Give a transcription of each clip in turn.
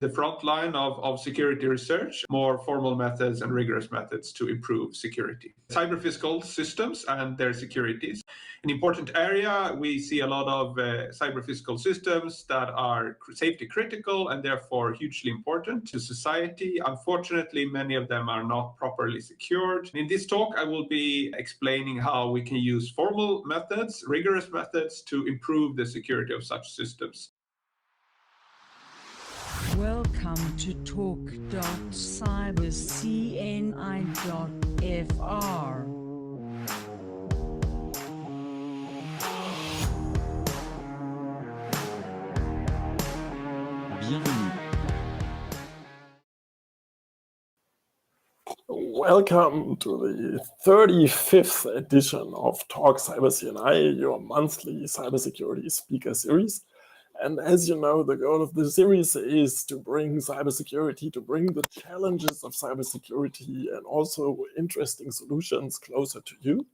the front line of security research, more formal methods and rigorous methods to improve security. Cyber-physical systems and their securities. An important area, we see a lot of cyber-physical systems that are safety critical and therefore hugely important to society. Unfortunately, many of them are not properly secured. In this talk, I will be explaining how we can use formal methods, rigorous methods to improve the security of such systems. Welcome to talk.cybercni.fr. Bienvenue. Welcome to the 35th edition of Talk CyberCNI, your monthly cybersecurity speaker series. And as you know, the goal of the series is to bring cybersecurity, to bring the challenges of cybersecurity and also interesting solutions closer to you.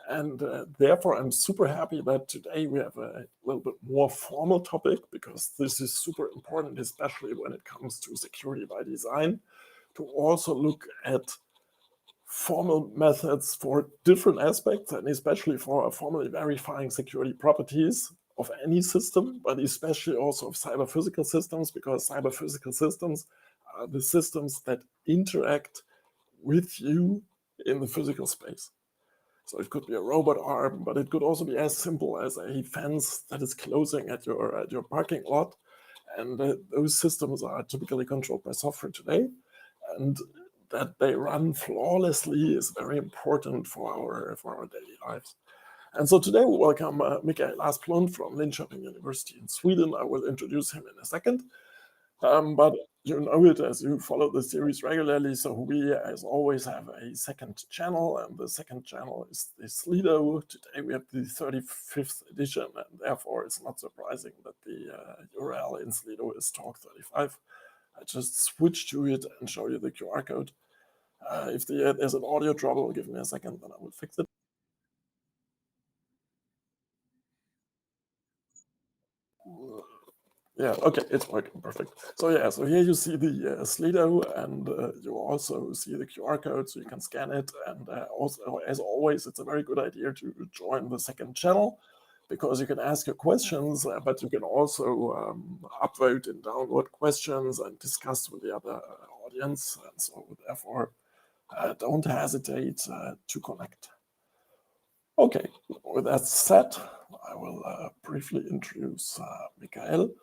And therefore, I'm super happy that today we have a little bit more formal topic, because this is super important, especially when it comes to security by design, to also look at formal methods for different aspects, and especially for formally verifying security properties of any system, but especially also of cyber-physical systems, because cyber-physical systems are the systems that interact with you in the physical space. So it could be a robot arm, but it could also be as simple as a fence that is closing at your parking lot. And those systems are typically controlled by software today. And that they run flawlessly is very important for our daily lives. And so today we welcome Mikael Asplund from Linköping University in Sweden. I will introduce him in a second. But you know it as you follow the series regularly. So we, as always, have a second channel, and the second channel is the Slido. Today we have the 35th edition, and therefore it's not surprising that the URL in Slido is Talk 35. I just switch to it and show you the QR code. If there's an audio trouble, give me a second, then I will fix it. Yeah, okay, it's working perfect. So yeah, so here you see the Slido, and you also see the QR code, so you can scan it. And also, as always, it's a very good idea to join the second channel, because you can ask your questions, but you can also upvote and download questions and discuss with the other audience. And so therefore, don't hesitate to connect. Okay, with that said, I will briefly introduce Mikael.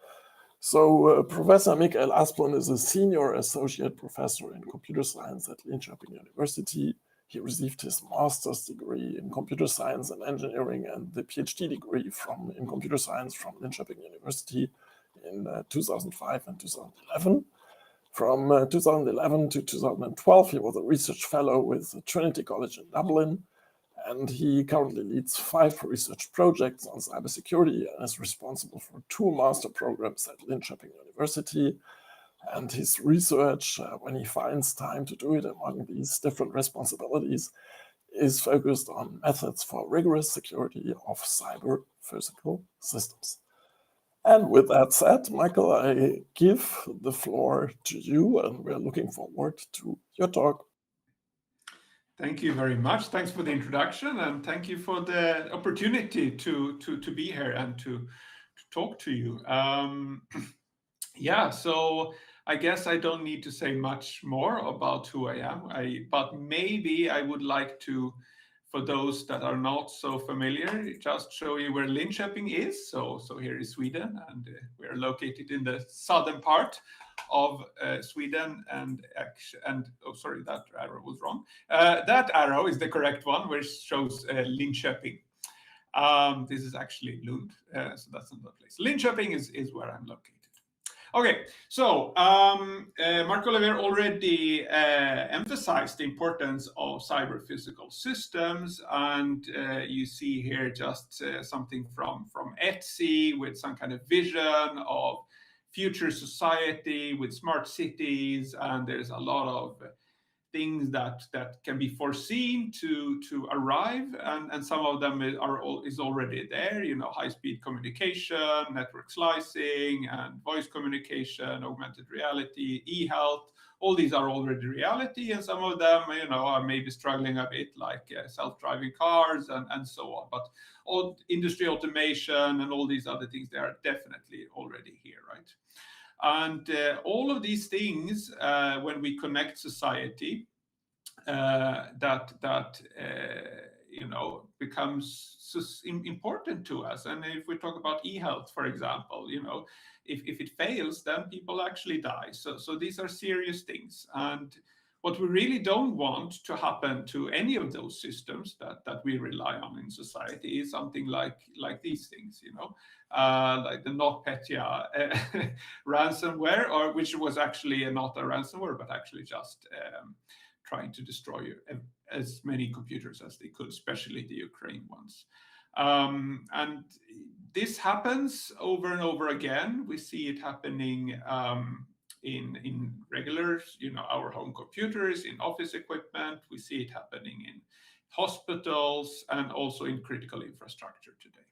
So Professor Mikael Asplund is a senior associate professor in computer science at Linköping University. He received his master's degree in computer science and engineering and the PhD degree in computer science from Linköping University in 2005 and 2011. From 2011 to 2012, he was a research fellow with Trinity College in Dublin, and he currently leads 5 research projects on cybersecurity and is responsible for 2 master programs at Linköping University. And his research, when he finds time to do it among these different responsibilities, is focused on methods for rigorous security of cyber-physical systems. And with that said, Michael, I give the floor to you, and we're looking forward to your talk. Thank you very much. Thanks for the introduction, and thank you for the opportunity to be here and to talk to you. Yeah, so I guess I don't need to say much more about who I am, but maybe I would like to, for those that are not so familiar, just show you where Linköping is. So here is Sweden, and we're located in the southern part of Sweden, and oh, sorry, that arrow was wrong. That arrow is the correct one, which shows Linköping. This is actually Lund, so that's another place. Linköping is where I'm located. Okay, so Mark Oliver already emphasized the importance of cyber-physical systems, and you see here just something from Etsy with some kind of vision of future society with smart cities, and there's a lot of things that can be foreseen to arrive, and some of them is already there. High-speed communication, network slicing, and voice communication, augmented reality, e-health. All these are already reality, and some of them, are maybe struggling a bit, like self-driving cars and so on. But all industry automation and all these other things, they are definitely already here, right? And all of these things, when we connect society, becomes so important to us. And if we talk about e-health, for example, if it fails, then people actually die. So these are serious things. And what we really don't want to happen to any of those systems that we rely on in society is something like these things, like the NotPetya ransomware, or which was actually not a ransomware, but actually just trying to destroy as many computers as they could, especially the Ukraine ones. And this happens over and over again. We see it happening in regular, our home computers, in office equipment. We see it happening in hospitals and also in critical infrastructure today.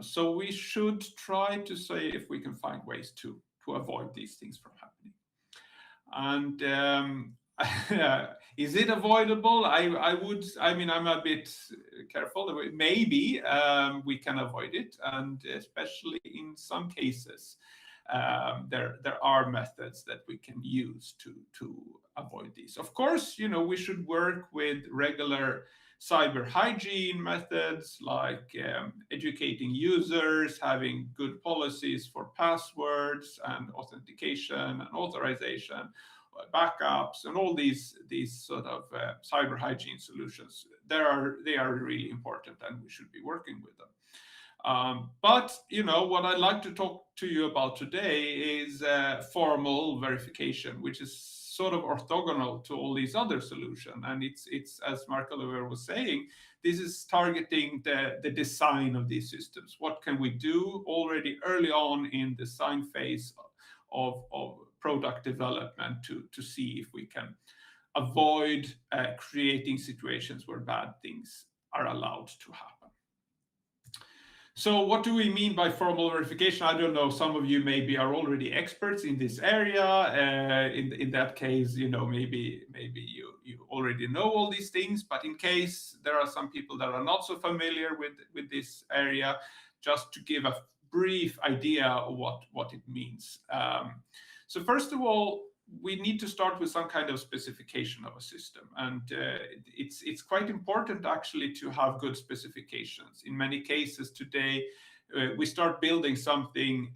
So we should try to say if we can find ways to avoid these things from happening. And is it avoidable? I'm a bit careful. Maybe we can avoid it, and especially in some cases, there are methods that we can use to avoid these. Of course, we should work with regular cyber hygiene methods, like educating users, having good policies for passwords and authentication and authorization, backups, and all these sort of cyber hygiene solutions. They are really important, and we should be working with them. But what I'd like to talk to you about today is formal verification, which is sort of orthogonal to all these other solutions. And it's as Mikael was saying, this is targeting the design of these systems. What can we do already early on in the design phase of product development to see if we can avoid creating situations where bad things are allowed to happen. So what do we mean by formal verification? I don't know, some of you maybe are already experts in this area. In that case, maybe you already know all these things, but in case there are some people that are not so familiar with this area, just to give a brief idea of what it means. So first of all, we need to start with some kind of specification of a system. And it's quite important actually to have good specifications. In many cases today, we start building something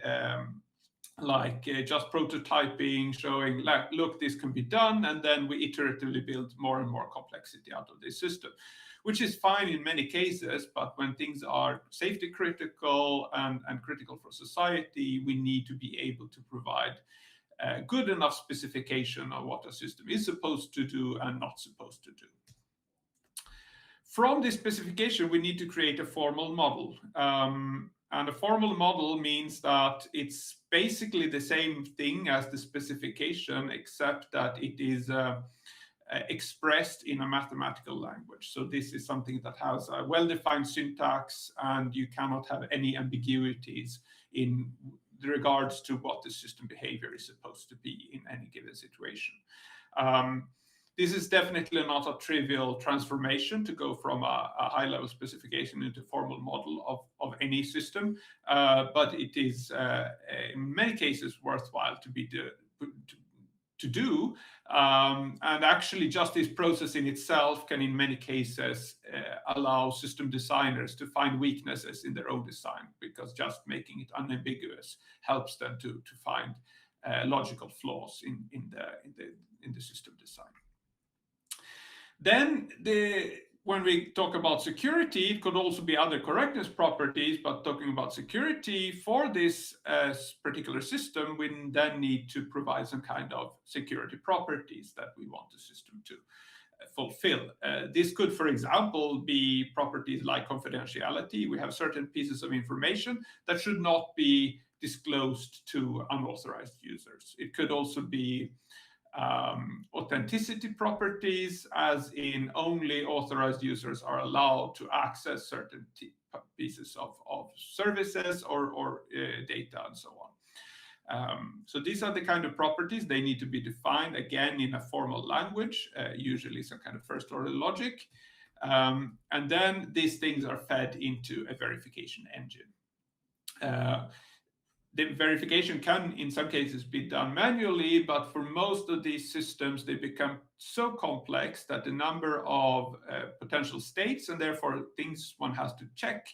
like just prototyping, showing like, look, this can be done. And then we iteratively build more and more complexity out of this system, which is fine in many cases. But when things are safety critical and critical for society, we need to be able to provide good enough specification of what a system is supposed to do and not supposed to do. From this specification, we need to create a formal model. And a formal model means that it's basically the same thing as the specification, except that it is expressed in a mathematical language. So this is something that has a well-defined syntax, and you cannot have any ambiguities in regards to what the system behavior is supposed to be in any given situation. This is definitely not a trivial transformation to go from a high-level specification into a formal model of any system, but it is in many cases worthwhile to do. And actually just this process in itself can in many cases allow system designers to find weaknesses in their own design, because just making it unambiguous helps them to find logical flaws in the system design. Then when we talk about security, it could also be other correctness properties, but talking about security for this particular system, we then need to provide some kind of security properties that we want the system to fulfill. This could, for example, be properties like confidentiality. We have certain pieces of information that should not be disclosed to unauthorized users. It could also be authenticity properties, as in only authorized users are allowed to access certain pieces of services or data and so on. So these are the kind of properties. They need to be defined again in a formal language, usually some kind of first order logic. And then these things are fed into a verification engine. The verification can, in some cases, be done manually, but for most of these systems, they become so complex that the number of potential states, and therefore things one has to check,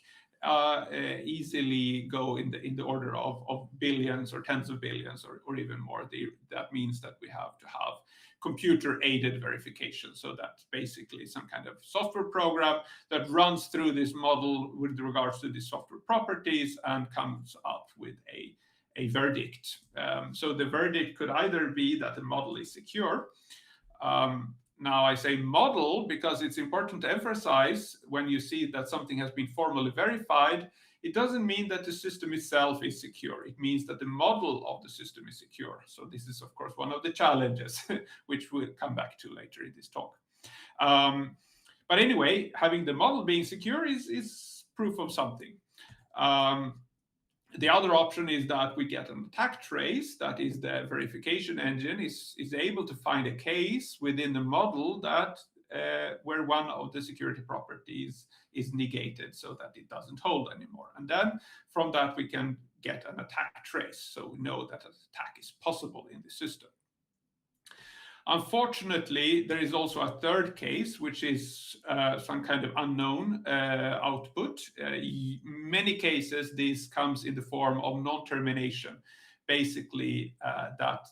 easily go in the order of billions or tens of billions or even more. That means that we have to have computer-aided verification. So that's basically some kind of software program that runs through this model with regards to the software properties and comes up with a verdict. So the verdict could either be that the model is secure. Now I say model because it's important to emphasize when you see that something has been formally verified, it doesn't mean that the system itself is secure. It means that the model of the system is secure. So this is, of course, one of the challenges, which we'll come back to later in this talk. But anyway, having the model being secure is proof of something. The other option is that we get an attack trace, that is the verification engine is able to find a case within the model that where one of the security properties is negated so that it doesn't hold anymore. And then from that we can get an attack trace, so we know that an attack is possible in the system. Unfortunately, there is also a third case, which is some kind of unknown output. Many cases, this comes in the form of non-termination. Basically, that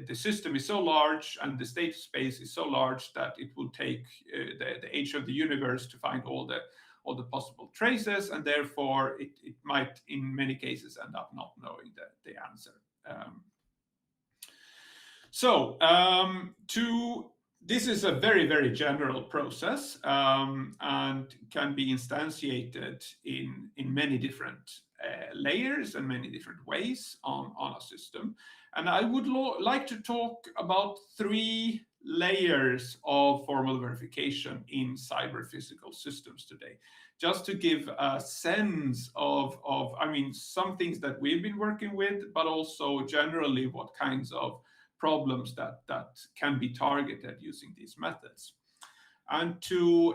the system is so large and the state space is so large that it will take the age of the universe to find all the possible traces, and therefore it might, in many cases, end up not knowing the answer. This is a very, very general process and can be instantiated in many different layers and many different ways on a system. And I would like to talk about 3 layers of formal verification in cyber physical systems today, just to give a sense of I mean, some things that we've been working with, but also generally what kinds of problems that can be targeted using these methods. And to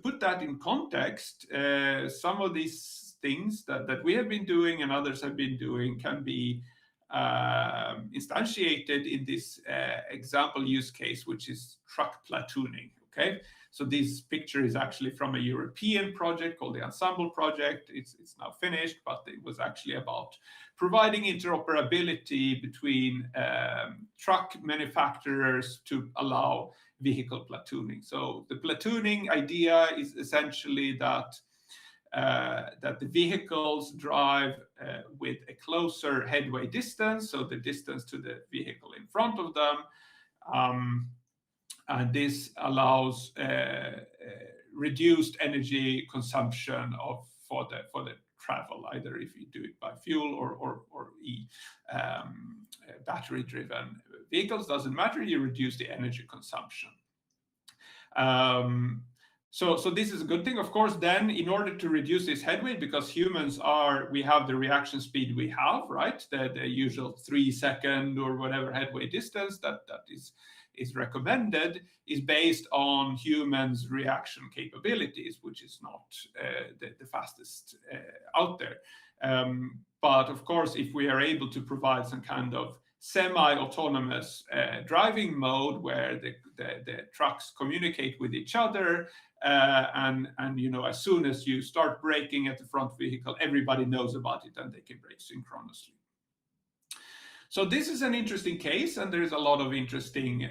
put that in context, some of these things that we have been doing and others have been doing can be instantiated in this example use case, which is truck platooning. Okay, so this picture is actually from a European project called the Ensemble project. It's now finished, but it was actually about providing interoperability between truck manufacturers to allow vehicle platooning. So the platooning idea is essentially that the vehicles drive with a closer headway distance, so the distance to the vehicle in front of them. And this allows reduced energy consumption for the travel, either if you do it by fuel or battery-driven vehicles, doesn't matter, you reduce the energy consumption. So this is a good thing. Of course, then in order to reduce this headway, because humans we have the reaction speed we have, right? The usual 3-second or whatever headway distance that is recommended is based on humans' reaction capabilities, which is not the fastest out there. But of course, if we are able to provide some kind of semi-autonomous driving mode where the trucks communicate with each other, and as soon as you start braking at the front vehicle, everybody knows about it and they can brake synchronously. So this is an interesting case, and there's a lot of interesting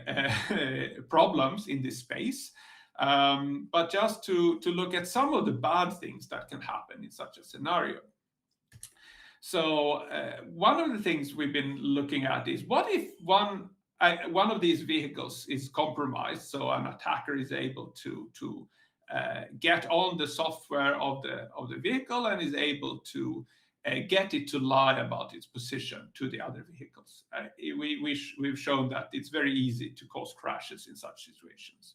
problems in this space. But just to look at some of the bad things that can happen in such a scenario. So one of the things we've been looking at is, what if one of these vehicles is compromised, so an attacker is able to get on the software of the vehicle and is able to get it to lie about its position to the other vehicles. We've shown that it's very easy to cause crashes in such situations.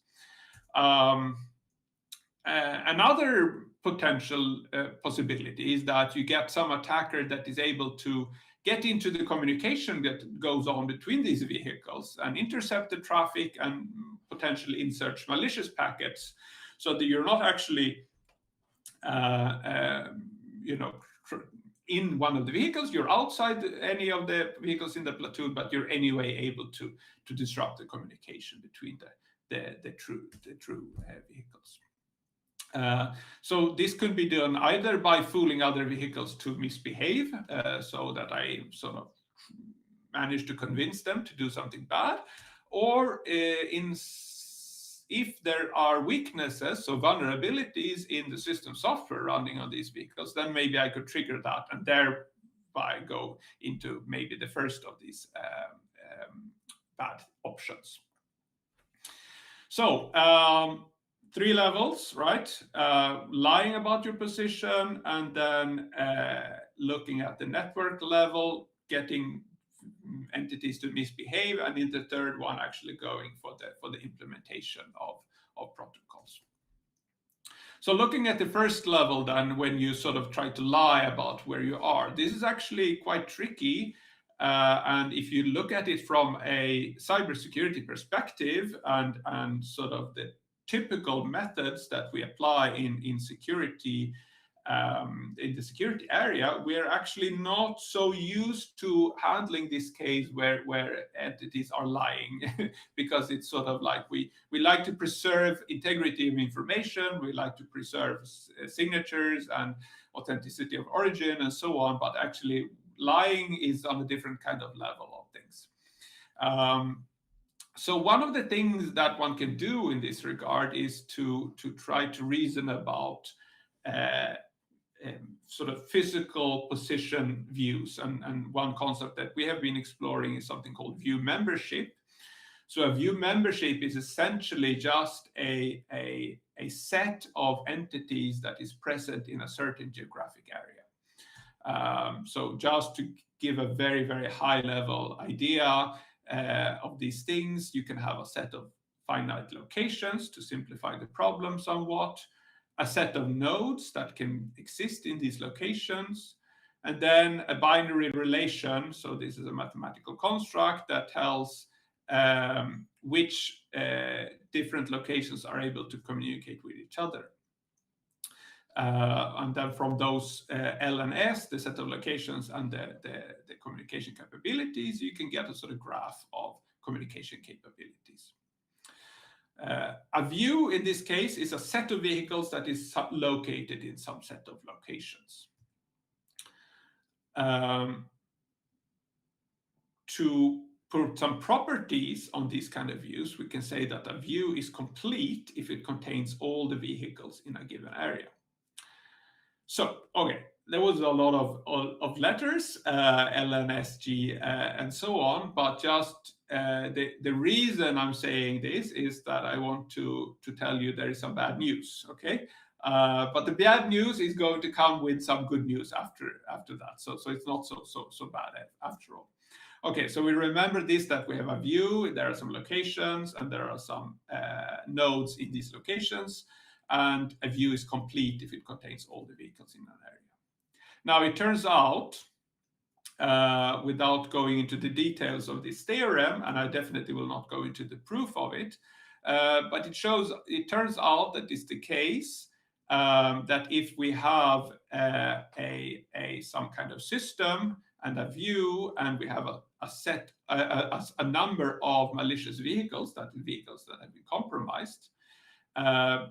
Another potential possibility is that you get some attacker that is able to get into the communication that goes on between these vehicles and intercept the traffic and potentially insert malicious packets, so that you're not actually in one of the vehicles, you're outside any of the vehicles in the platoon, but you're anyway able to disrupt the communication between the true vehicles. So this could be done either by fooling other vehicles to misbehave, so that I sort of manage to convince them to do something bad, or if there are weaknesses, so vulnerabilities in the system software running on these vehicles, then maybe I could trigger that and thereby go into maybe the first of these bad options. So 3 levels, right? Lying about your position, and then looking at the network level, getting entities to misbehave, and in the third one actually going for the implementation of protocols. So looking at the first level then, when you sort of try to lie about where you are, this is actually quite tricky. And if you look at it from a cybersecurity perspective and sort of the typical methods that we apply in security, in the security area, we're actually not so used to handling this case where entities are lying, because it's sort of like we like to preserve integrity of information, we like to preserve signatures and authenticity of origin and so on, but actually lying is on a different kind of level of things. So one of the things that one can do in this regard is to try to reason about sort of physical position views. And one concept that we have been exploring is something called view membership. So a view membership is essentially just a set of entities that is present in a certain geographic area. So just to give a very, very high level idea of these things, you can have a set of finite locations to simplify the problem somewhat, a set of nodes that can exist in these locations, and then a binary relation. So this is a mathematical construct that tells which different locations are able to communicate with each other. And then from those L and S, the set of locations and the communication capabilities, you can get a sort of graph of communication capabilities. A view in this case is a set of vehicles that is located in some set of locations. To put some properties on these kind of views, we can say that a view is complete if it contains all the vehicles in a given area. So, okay, there was a lot of letters, L, N, S, G, and so on, but just the reason I'm saying this is that I want to tell you there is some bad news, okay? But the bad news is going to come with some good news after that, so it's not so bad after all. Okay, so we remember this, that we have a view, there are some locations, and there are some nodes in these locations, and a view is complete if it contains all the vehicles in an area. Now, it turns out, without going into the details of this theorem, and I definitely will not go into the proof of it, but it turns out that it's the case that if we have some kind of system and a view, and we have a number of malicious vehicles, that vehicles that have been compromised,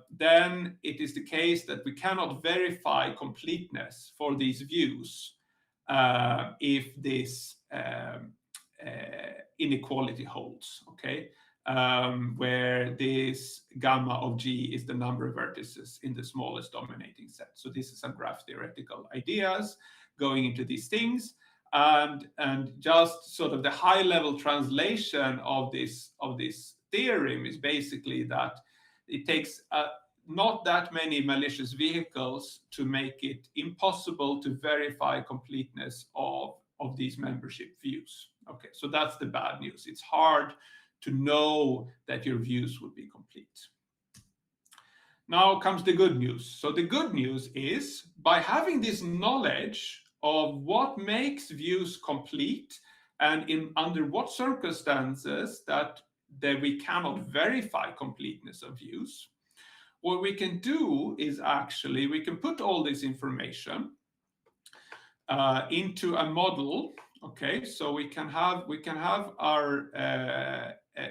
then it is the case that we cannot verify completeness for these views if this inequality holds, okay? Where this gamma of G is the number of vertices in the smallest dominating set. So this is some graph theoretical ideas going into these things, and just sort of the high level translation of this theorem is basically that it takes not that many malicious vehicles to make it impossible to verify completeness of these membership views. Okay, so that's the bad news. It's hard to know that your views will be complete. Now comes the good news. So the good news is, by having this knowledge of what makes views complete and under what circumstances that we cannot verify completeness of views, what we can do is actually we can put all this information into a model. Okay, so we can have our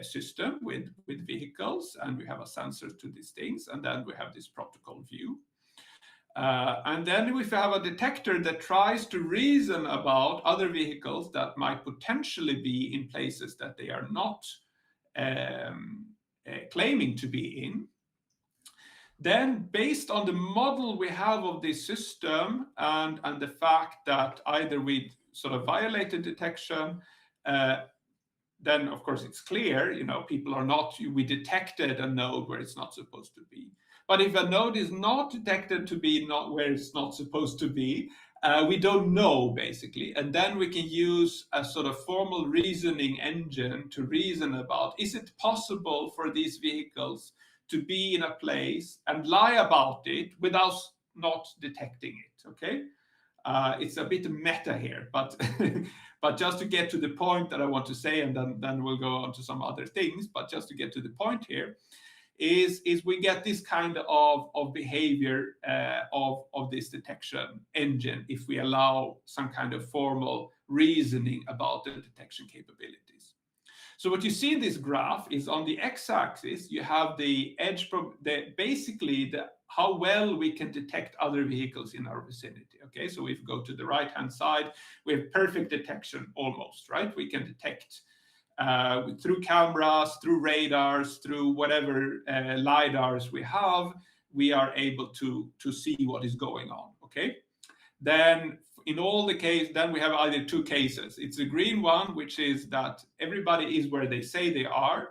system with vehicles, and we have a sensor to these things, and then we have this protocol view. And then we have a detector that tries to reason about other vehicles that might potentially be in places that they are not claiming to be in. Then, based on the model we have of this system and the fact that either we sort of violated detection, then of course it's clear, you know, people are not, we detected a node where it's not supposed to be. But if a node is not detected to be not where it's not supposed to be, we don't know, basically. And then we can use a sort of formal reasoning engine to reason about, is it possible for these vehicles to be in a place and lie about it without not detecting it, okay? It's a bit meta here, but but just to get to the point that I want to say, and then we'll go on to some other things, but just to get to the point here, is we get this kind of behavior of this detection engine if we allow some kind of formal reasoning about the detection capabilities. So what you see in this graph is on the x-axis, you have the edge, basically how well we can detect other vehicles in our vicinity. Okay, so if we go to the right-hand side, we have perfect detection almost, right? We can detect through cameras, through radars, through whatever LiDARs we have, we are able to see what is going on, okay? Then in all the cases, then we have either two cases. It's the green one, which is that everybody is where they say they are,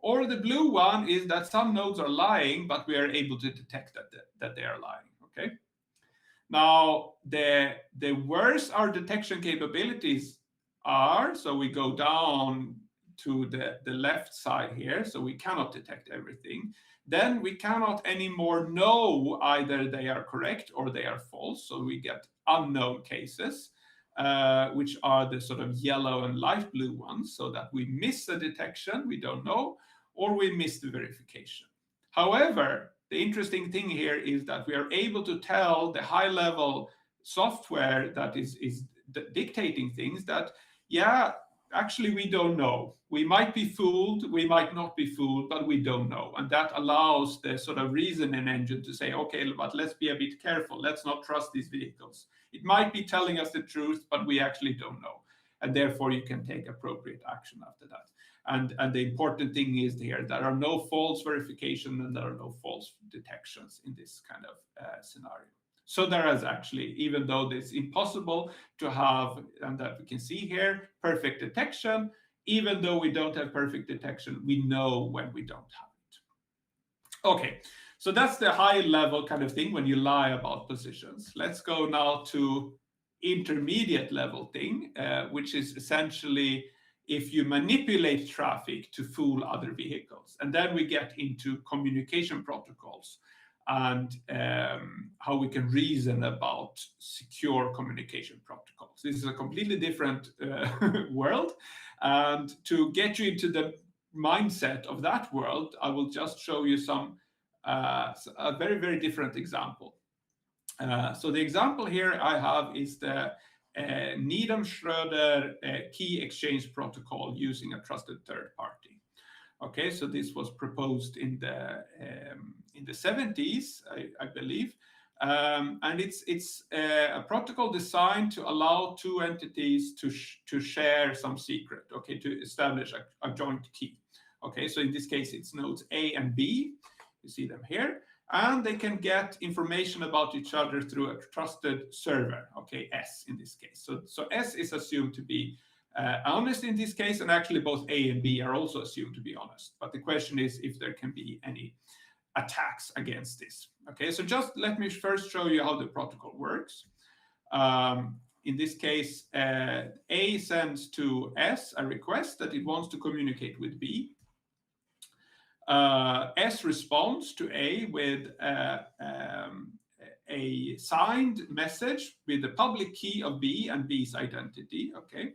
or the blue one is that some nodes are lying, but we are able to detect that they are lying, okay? Now, the worse our detection capabilities are, so we go down to the left side here, so we cannot detect everything, then we cannot anymore know either they are correct or they are false, so we get unknown cases, which are the sort of yellow and light blue ones, so that we miss a detection, we don't know, or we miss the verification. However, the interesting thing here is that we are able to tell the high-level software that is dictating things that, yeah, actually we don't know. We might be fooled, we might not be fooled, but we don't know. And that allows the sort of reasoning engine to say, okay, but let's be a bit careful. Let's not trust these vehicles. It might be telling us the truth, but we actually don't know. And therefore you can take appropriate action after that. And the important thing is here, there are no false verification and there are no false detections in this kind of scenario. So there is actually, even though it's impossible to have, and that we can see here, perfect detection, even though we don't have perfect detection, we know when we don't have it. Okay, so that's the high level kind of thing when you lie about positions. Let's go now to intermediate level thing, which is essentially if you manipulate traffic to fool other vehicles. And then we get into communication protocols and how we can reason about secure communication protocols. This is a completely different world. And to get you into the mindset of that world, I will just show you a very, very different example. So the example here I have is the Needham-Schroeder key exchange protocol using a trusted third party. Okay, so this was proposed in the 70s, I believe, and it's a protocol designed to allow two entities to share some secret. Okay, to establish a joint key. Okay, so in this case it's nodes A and B. You see them here. And they can get information about each other through a trusted server, okay, S in this case. So S is assumed to be honest in this case, and actually both A and B are also assumed to be honest. But the question is if there can be any attacks against this. Okay, so just let me first show you how the protocol works. In this case, A sends to S a request that it wants to communicate with B. S responds to A with a signed message with the public key of B and B's identity. Okay,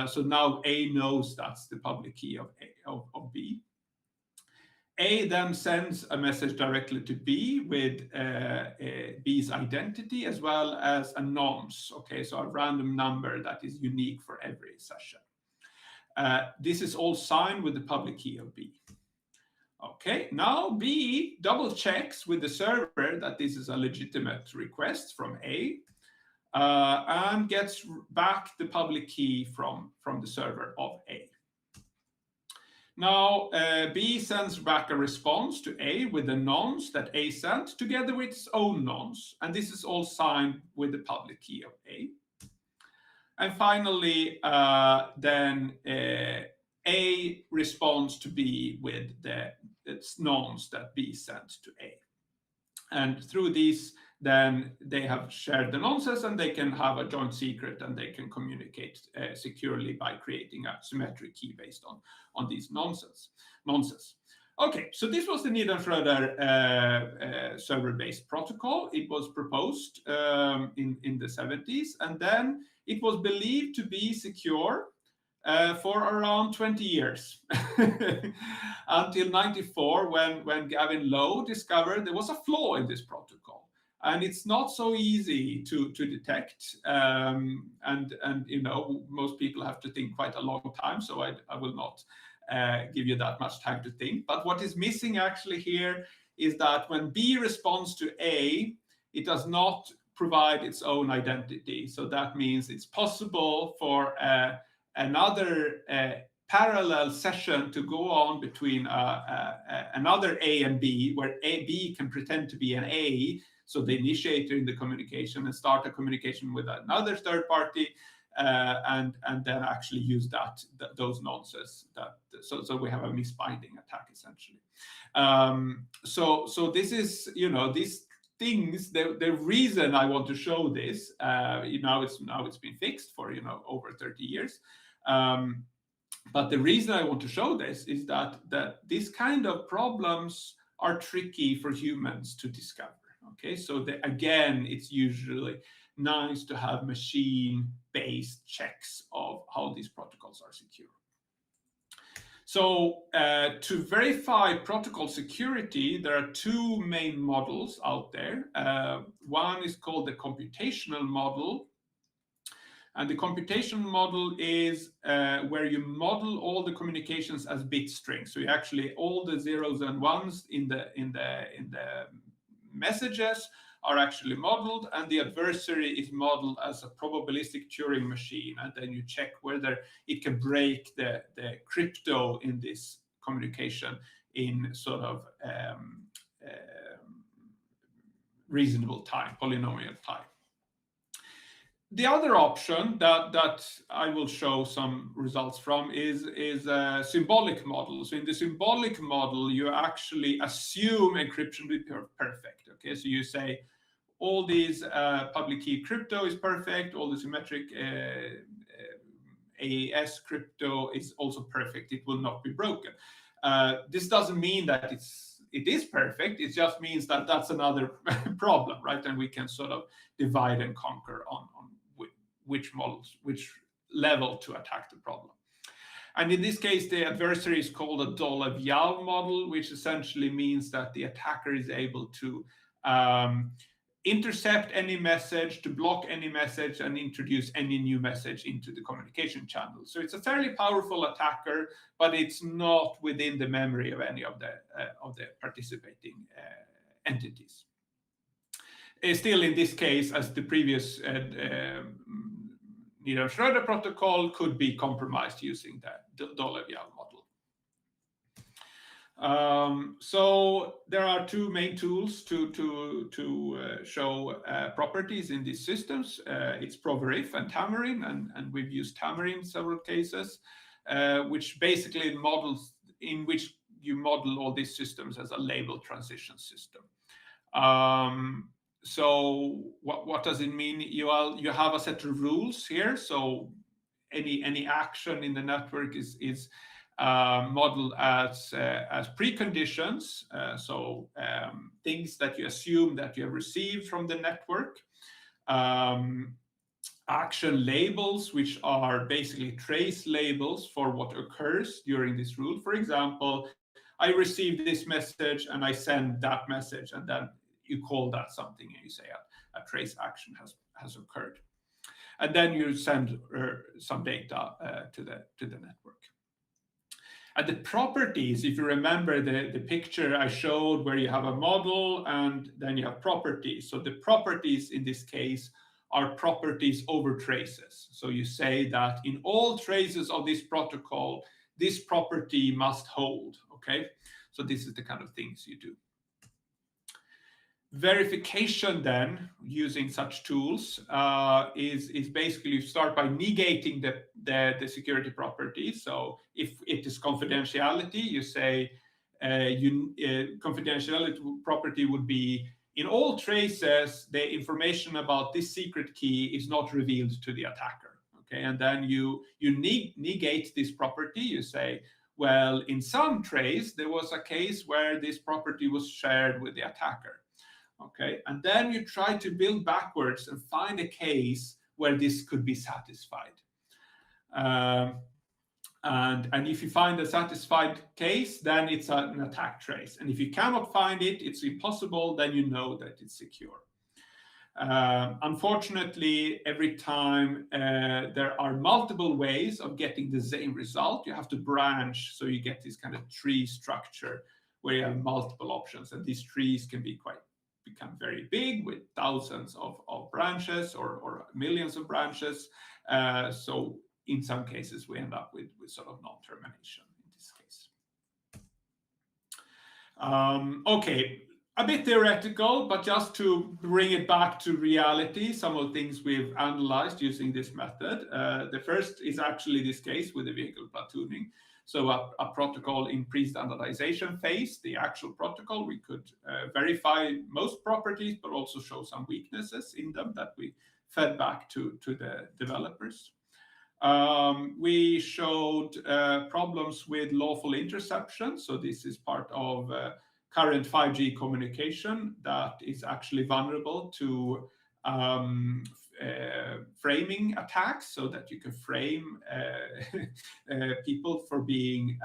so now A knows that's the public key of B. A then sends a message directly to B with B's identity as well as a nonce, okay, so a random number that is unique for every session. This is all signed with the public key of B. Okay, now B double checks with the server that this is a legitimate request from A and gets back the public key from the server of A. Now, B sends back a response to A with the nonce that A sent, together with its own nonce, and this is all signed with the public key of A. And finally, then A responds to B with its nonce that B sent to A. And through these, then they have shared the nonces and they can have a joint secret and they can communicate securely by creating a symmetric key based on these nonces. Okay, so this was the Niederschroeder server-based protocol. It was proposed in the 70s, and then it was believed to be secure for around 20 years until 94 when Gavin Lowe discovered there was a flaw in this protocol. And it's not so easy to detect. And you know, most people have to think quite a long time, so I will not give you that much time to think. But what is missing actually here is that when B responds to A, it does not provide its own identity. So that means it's possible for another parallel session to go on between another A and B, where B can pretend to be an A, so the initiator in the communication, and start a communication with another third party, and then actually use those nonces. So we have a misbinding attack essentially. So this is, you know, these things. The reason I want to show this, now it's been fixed for, you know, over 30 years. But the reason I want to show this is that these kind of problems are tricky for humans to discover. Okay, so again, it's usually nice to have machine-based checks of how these protocols are secure. So to verify protocol security, there are two main models out there. One is called the computational model. And the computational model is where you model all the communications as bit strings. So you actually, all the zeros and ones in the messages are actually modeled, and the adversary is modeled as a probabilistic Turing machine. And then you check whether it can break the crypto in this communication in sort of reasonable time, polynomial time. The other option that I will show some results from is a symbolic model. So in the symbolic model, you actually assume encryption will be perfect. Okay, so you say all these public key crypto is perfect, all the symmetric AES crypto is also perfect. It will not be broken. This doesn't mean that it is perfect. It just means that that's another problem, right? And we can sort of divide and conquer on which level to attack the problem. And in this case, the adversary is called a Dolev-Yao model, which essentially means that the attacker is able to intercept any message, to block any message, and introduce any new message into the communication channel. So it's a fairly powerful attacker, but it's not within the memory of any of the participating entities. Still, in this case, as the previous Niederschroeder protocol, could be compromised using the Dolev-Yao model. So there are two main tools to show properties in these systems. It's Proverif and Tamarin, and we've used Tamarin in several cases, which basically models in which you model all these systems as a label transition system. So what does it mean? You have a set of rules here. So any action in the network is modeled as preconditions. So things that you assume that you have received from the network. Action labels, which are basically trace labels for what occurs during this rule. For example, I received this message and I send that message, and then you call that something and you say a trace action has occurred. And then you send some data to the network. And the properties, if you remember the picture I showed where you have a model and then you have properties. So the properties in this case are properties over traces. So you say that in all traces of this protocol, this property must hold, okay? So this is the kind of things you do. Verification then, using such tools, is basically you start by negating the security property. So if it is confidentiality, you say confidentiality property would be in all traces, the information about this secret key is not revealed to the attacker. Okay, and then you negate this property. You say, well, in some trace, there was a case where this property was shared with the attacker. Okay, and then you try to build backwards and find a case where this could be satisfied. And if you find a satisfied case, then it's an attack trace. And if you cannot find it, it's impossible, then you know that it's secure. Unfortunately, every time there are multiple ways of getting the same result, you have to branch, so you get this kind of tree structure where you have multiple options. And these trees can become very big with thousands of branches or millions of branches. So in some cases, we end up with sort of non-termination in this case. Okay, a bit theoretical, but just to bring it back to reality, some of the things we've analyzed using this method. The first is actually this case with the vehicle platooning. So a protocol in pre-standardization phase, the actual protocol, we could verify most properties, but also show some weaknesses in them that we fed back to the developers. We showed problems with lawful interception. So this is part of current 5G communication that is actually vulnerable to framing attacks, so that you can frame people for being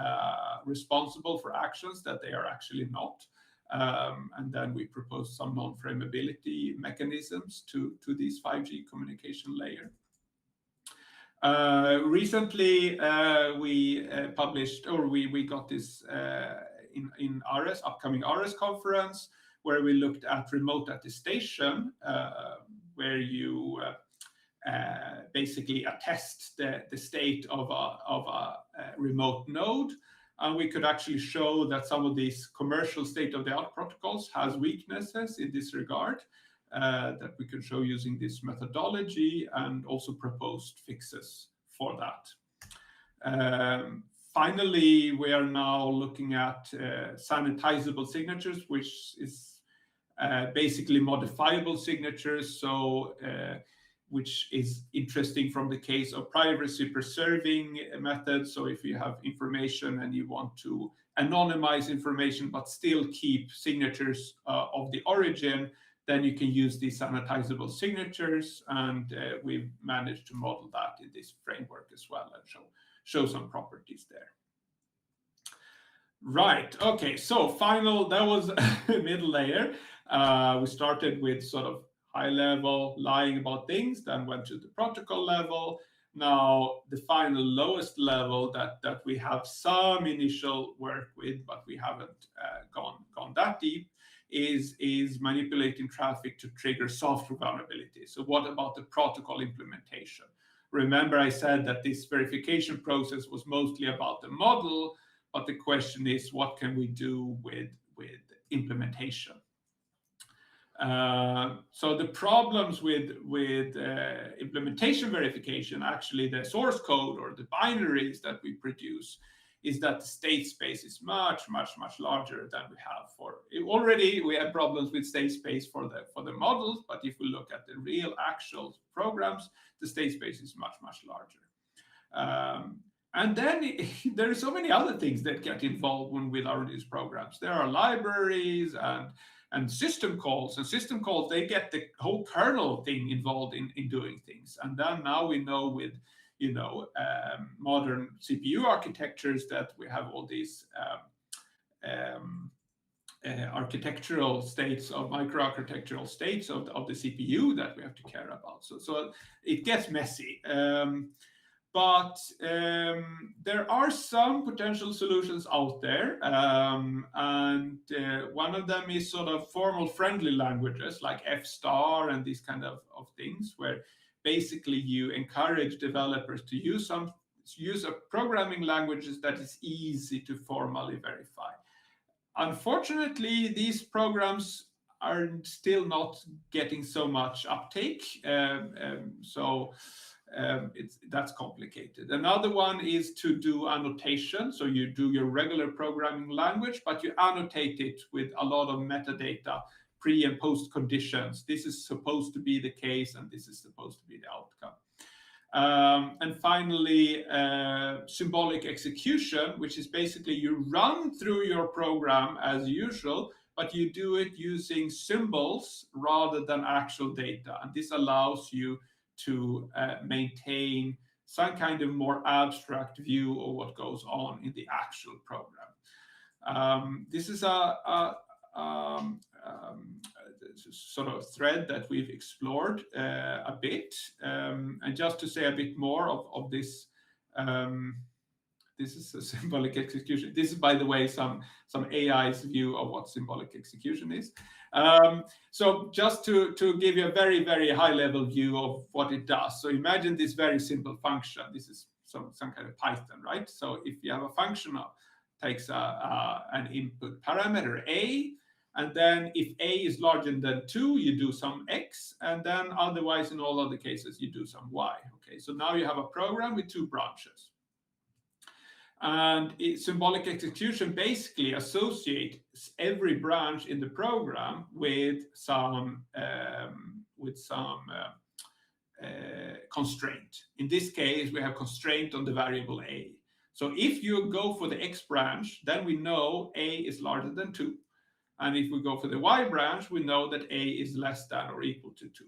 responsible for actions that they are actually not. And then we propose some non-frameability mechanisms to this 5G communication layer. Recently, we published, or we got this in RS, upcoming RS conference, where we looked at remote attestation, where you basically attest the state of a remote node. And we could actually show that some of these commercial state-of-the-art protocols has weaknesses in this regard. That we can show using this methodology, and also proposed fixes for that. Finally, we are now looking at sanitizable signatures, which is basically modifiable signatures, so which is interesting from the case of privacy preserving methods. So if you have information and you want to anonymize information but still keep signatures of the origin, then you can use these sanitizable signatures, and we've managed to model that in this framework as well and show some properties there. Right, okay, so final, that was middle layer. We started with sort of high level, lying about things, then went to the protocol level. Now, the final lowest level that we have some initial work with, but we haven't gone that deep, is manipulating traffic to trigger software vulnerability. So what about the protocol implementation? Remember, I said that this verification process was mostly about the model, but the question is, what can we do with implementation? So the problems with implementation verification, actually the source code or the binaries that we produce, is that the state space is much larger than we have for. Already we have problems with state space for the models, but if we look at the real actual programs, the state space is much larger. And then there are so many other things that get involved with these programs. There are libraries and system calls. And system calls, they get the whole kernel thing involved in doing things. And then now we know with modern CPU architectures that we have all these architectural states of microarchitectural states of the CPU that we have to care about. So it gets messy. But there are some potential solutions out there, and one of them is sort of formal friendly languages like F-star and these kind of things, where basically you encourage developers to use a programming languages that is easy to formally verify. Unfortunately, these programs are still not getting so much uptake, that's complicated. Another one is to do annotation. So you do your regular programming language, but you annotate it with a lot of metadata, pre and post conditions. This is supposed to be the case, and this is supposed to be the outcome. And finally, symbolic execution, which is basically you run through your program as usual, but you do it using symbols rather than actual data. And this allows you to maintain some kind of more abstract view of what goes on in the actual program. This is a sort of thread that we've explored a bit. And just to say a bit more of this, this is a symbolic execution. This is, by the way, some AI's view of what symbolic execution is. So just to give you a very, very high level view of what it does. So imagine this very simple function. This is some kind of Python, right? So if you have a function that takes an input parameter a, and then if a is larger than 2, you do some x, and then otherwise in all other cases you do some y. Okay, so now you have a program with 2 branches. And symbolic execution basically associates every branch in the program with some constraint. In this case, we have constraint on the variable a. So if you go for the x branch, then we know a is larger than 2. And if we go for the y branch, we know that a is less than or equal to 2.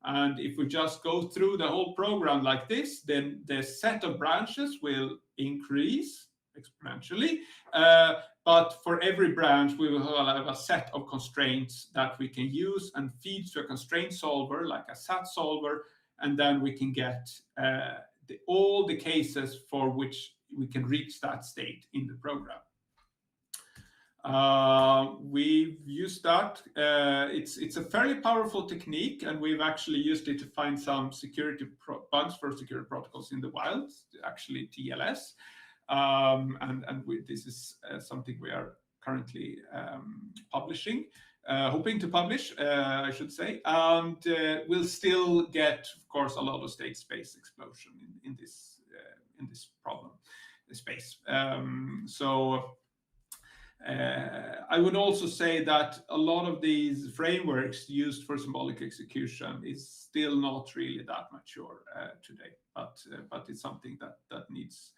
And if we just go through the whole program like this, then the set of branches will increase exponentially. But for every branch, we will have a set of constraints that we can use and feed to a constraint solver, like a SAT solver, and then we can get all the cases for which we can reach that state in the program. We've used that. It's a fairly powerful technique, and we've actually used it to find some security bugs for security protocols in the wild, actually TLS. This is something we are currently publishing, hoping to publish, I should say. And we'll still get, of course, a lot of state space explosion in this problem space. I would also say that a lot of these frameworks used for symbolic execution is still not really that mature today, but it's something that needs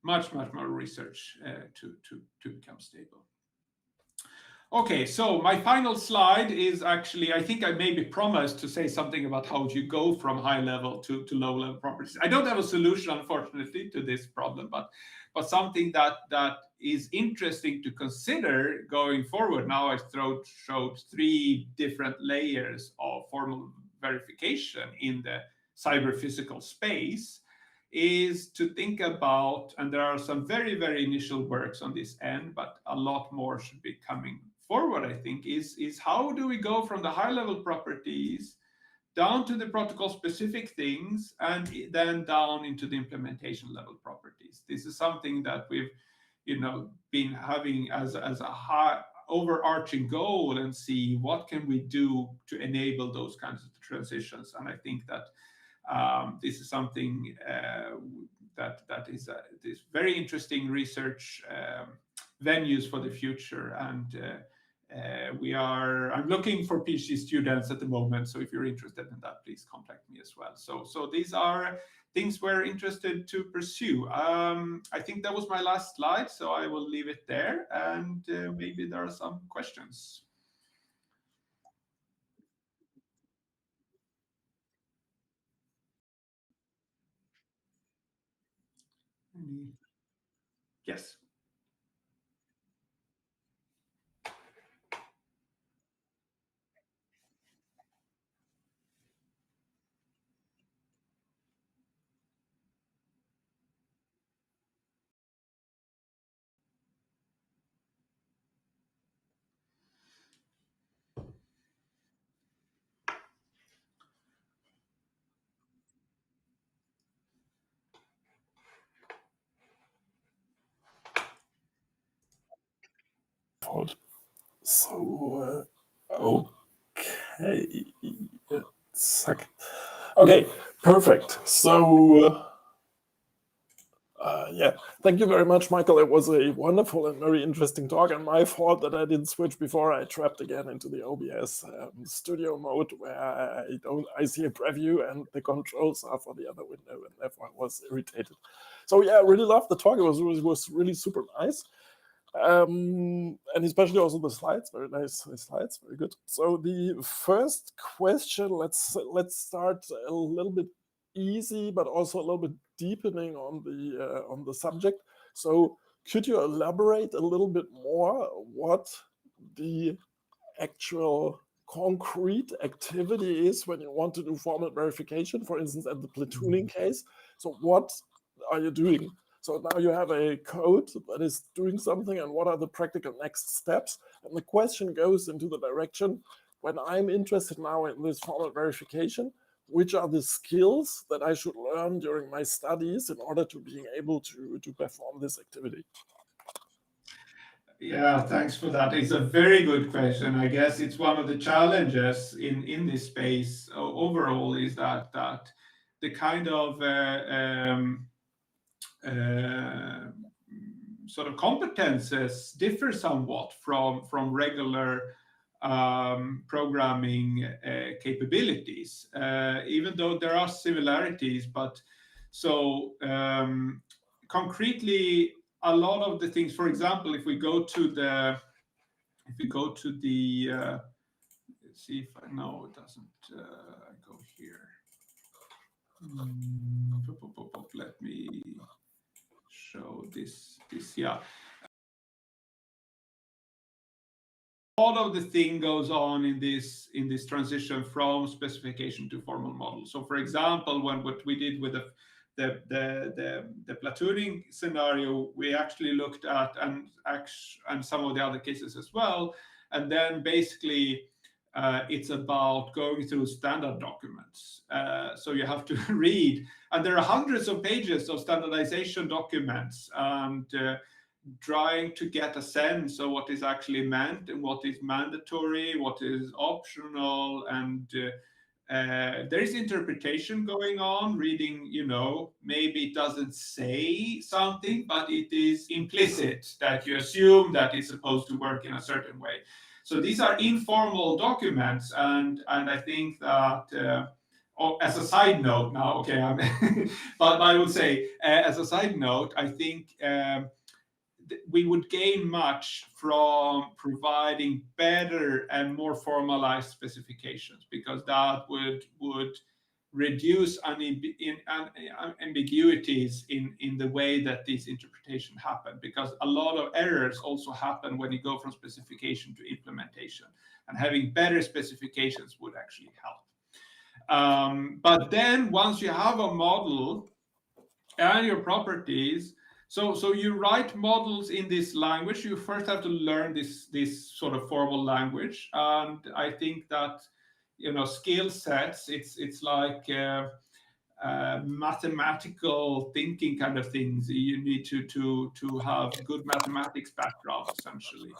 much more research to become stable. Okay, so my final slide is actually, I think I maybe promised to say something about how you go from high level to low level properties. I don't have a solution, unfortunately, to this problem, but something that is interesting to consider going forward. Now I showed 3 different layers of formal verification in the cyber physical space, is to think about, and there are some very, very initial works on this end, but a lot more should be coming forward, I think, is how do we go from the high level properties down to the protocol specific things, and then down into the implementation level properties. This is something that we've been having as a high overarching goal, and see what can we do to enable those kinds of transitions. And I think that this is something that is this very interesting research venues for the future. And I'm looking for PhD students at the moment. So if you're interested in that, please contact me as well. So these are things we're interested to pursue. I think that was my last slide, so I will leave it there, and maybe there are some questions. Yes. So, okay. Second. Okay, perfect. So, yeah, thank you very much, Michael. It was a wonderful and very interesting talk, and my fault that I didn't switch before. I trapped again into the OBS studio mode where I see a preview and the controls are for the other window, and therefore I was irritated. So yeah, I really loved the talk. It was really super nice. And especially also the slides, very nice slides, very good. So the first question, let's start a little bit easy, but also a little bit deepening on the subject. So could you elaborate a little bit more what the actual concrete activity is when you want to do formal verification, for instance, at the platooning case? So what are you doing? So now you have a code that is doing something, and what are the practical next steps? And the question goes into the direction, when I'm interested now in this formal verification, which are the skills that I should learn during my studies in order to being able to perform this activity? Yeah, thanks for that. It's a very good question. I guess it's one of the challenges in this space overall is that the kind of sort of competences differ somewhat from regular programming capabilities, even though there are similarities. But so concretely, a lot of the things, for example, if we go to the let's see if I know it doesn't go here. Let me show this. Yeah. All of the thing goes on in this transition from specification to formal model. So, for example, what we did with the platooning scenario, we actually looked at and some of the other cases as well, and then basically it's about going through standard documents. So you have to read, and there are hundreds of pages of standardization documents, and trying to get a sense of what is actually meant and what is mandatory, what is optional, and there is interpretation going on. Reading, maybe it doesn't say something, but it is implicit that you assume that it's supposed to work in a certain way. So these are informal documents, and I think that as a side note now, okay, but I would say as a side note, I think we would gain much from providing better and more formalized specifications, because that would reduce ambiguities in the way that these interpretations happen, because a lot of errors also happen when you go from specification to implementation, and having better specifications would actually help. But then once you have a model and your properties, so you write models in this language. You first have to learn this sort of formal language, and I think that skill sets. It's like mathematical thinking kind of things. You need to have good mathematics background essentially,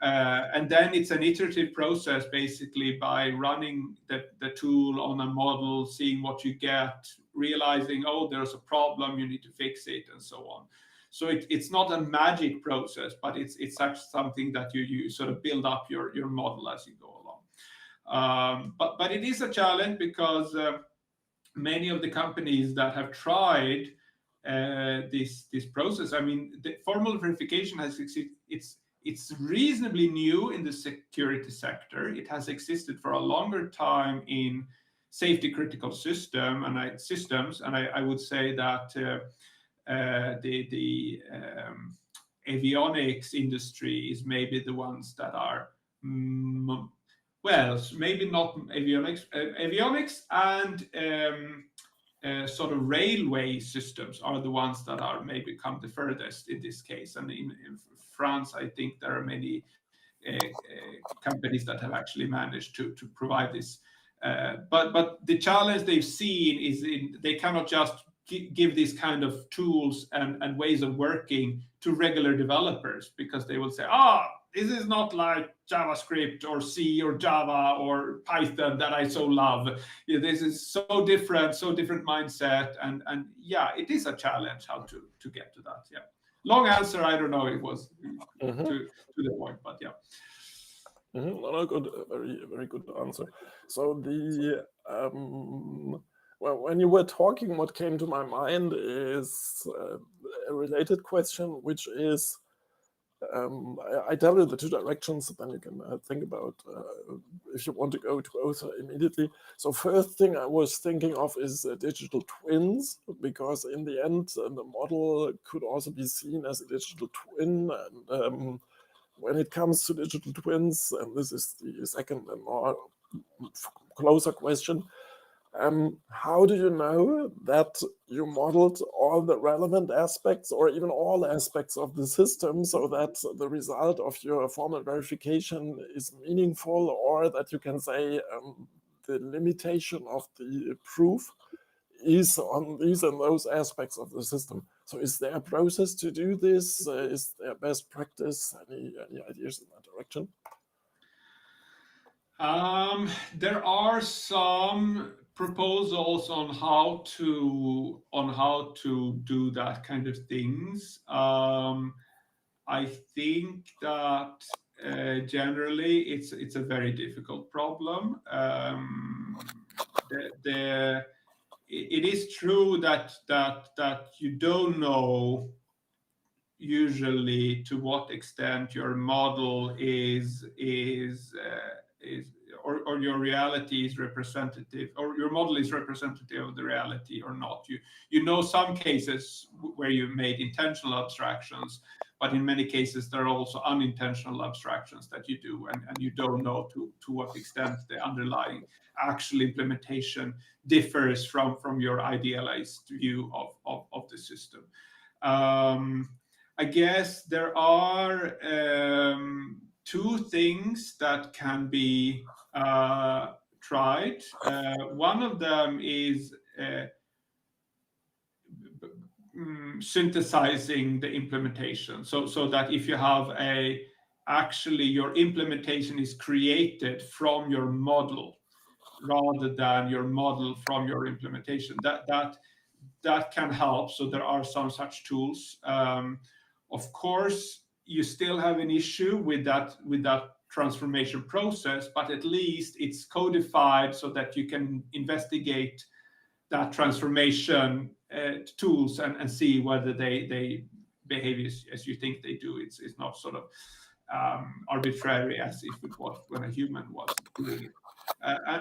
and then it's an iterative process, basically by running the tool on a model, seeing what you get, realizing, oh, there's a problem, you need to fix it, and so on. So it's not a magic process, but it's actually something that you sort of build up your model as you go along. But it is a challenge because many of the companies that have tried this process, I mean, the formal verification has it's reasonably new in the security sector. It has existed for a longer time in safety critical systems, and I would say that the avionics industry is maybe the ones that are well, maybe not avionics and sort of railway systems are the ones that are maybe come the furthest in this case. And in France, I think there are many companies that have actually managed to provide this. But the challenge they've seen is they cannot just give these kind of tools and ways of working to regular developers, because they will say, this is not like JavaScript or C or Java or Python that I so love. This is so different mindset. And yeah, it is a challenge how to get to that. Yeah. Long answer, I don't know, it was to the point, but yeah. No, good, very good answer. So well, when you were talking, what came to my mind is a related question, which is, I tell you the two directions, then you can think about if you want to go to both immediately. So first thing I was thinking of is digital twins, because in the end, the model could also be seen as a digital twin. And when it comes to digital twins, and this is the second and more closer question, how do you know that you modeled all the relevant aspects or even all aspects of the system so that the result of your formal verification is meaningful, or that you can say the limitation of the proof is on these and those aspects of the system? So is there a process to do this? Is there best practice? Any ideas in that direction? There are some proposals on how to do that kind of things. I think that generally it's a very difficult problem. It is true that you don't know usually to what extent your model is or your reality is representative, or your model is representative of the reality or not. You know some cases where you made intentional abstractions, but in many cases there are also unintentional abstractions that you do, and you don't know to what extent the underlying actual implementation differs from your idealized view of the system. I guess there are two things that can be tried. One of them is synthesizing the implementation, so that if you have actually your implementation is created from your model rather than your model from your implementation, that can help. So there are some such tools. Of course, you still have an issue with that transformation process, but at least it's codified so that you can investigate that transformation tools and see whether they behave as you think they do. It's not sort of arbitrary as if it was when a human was doing it.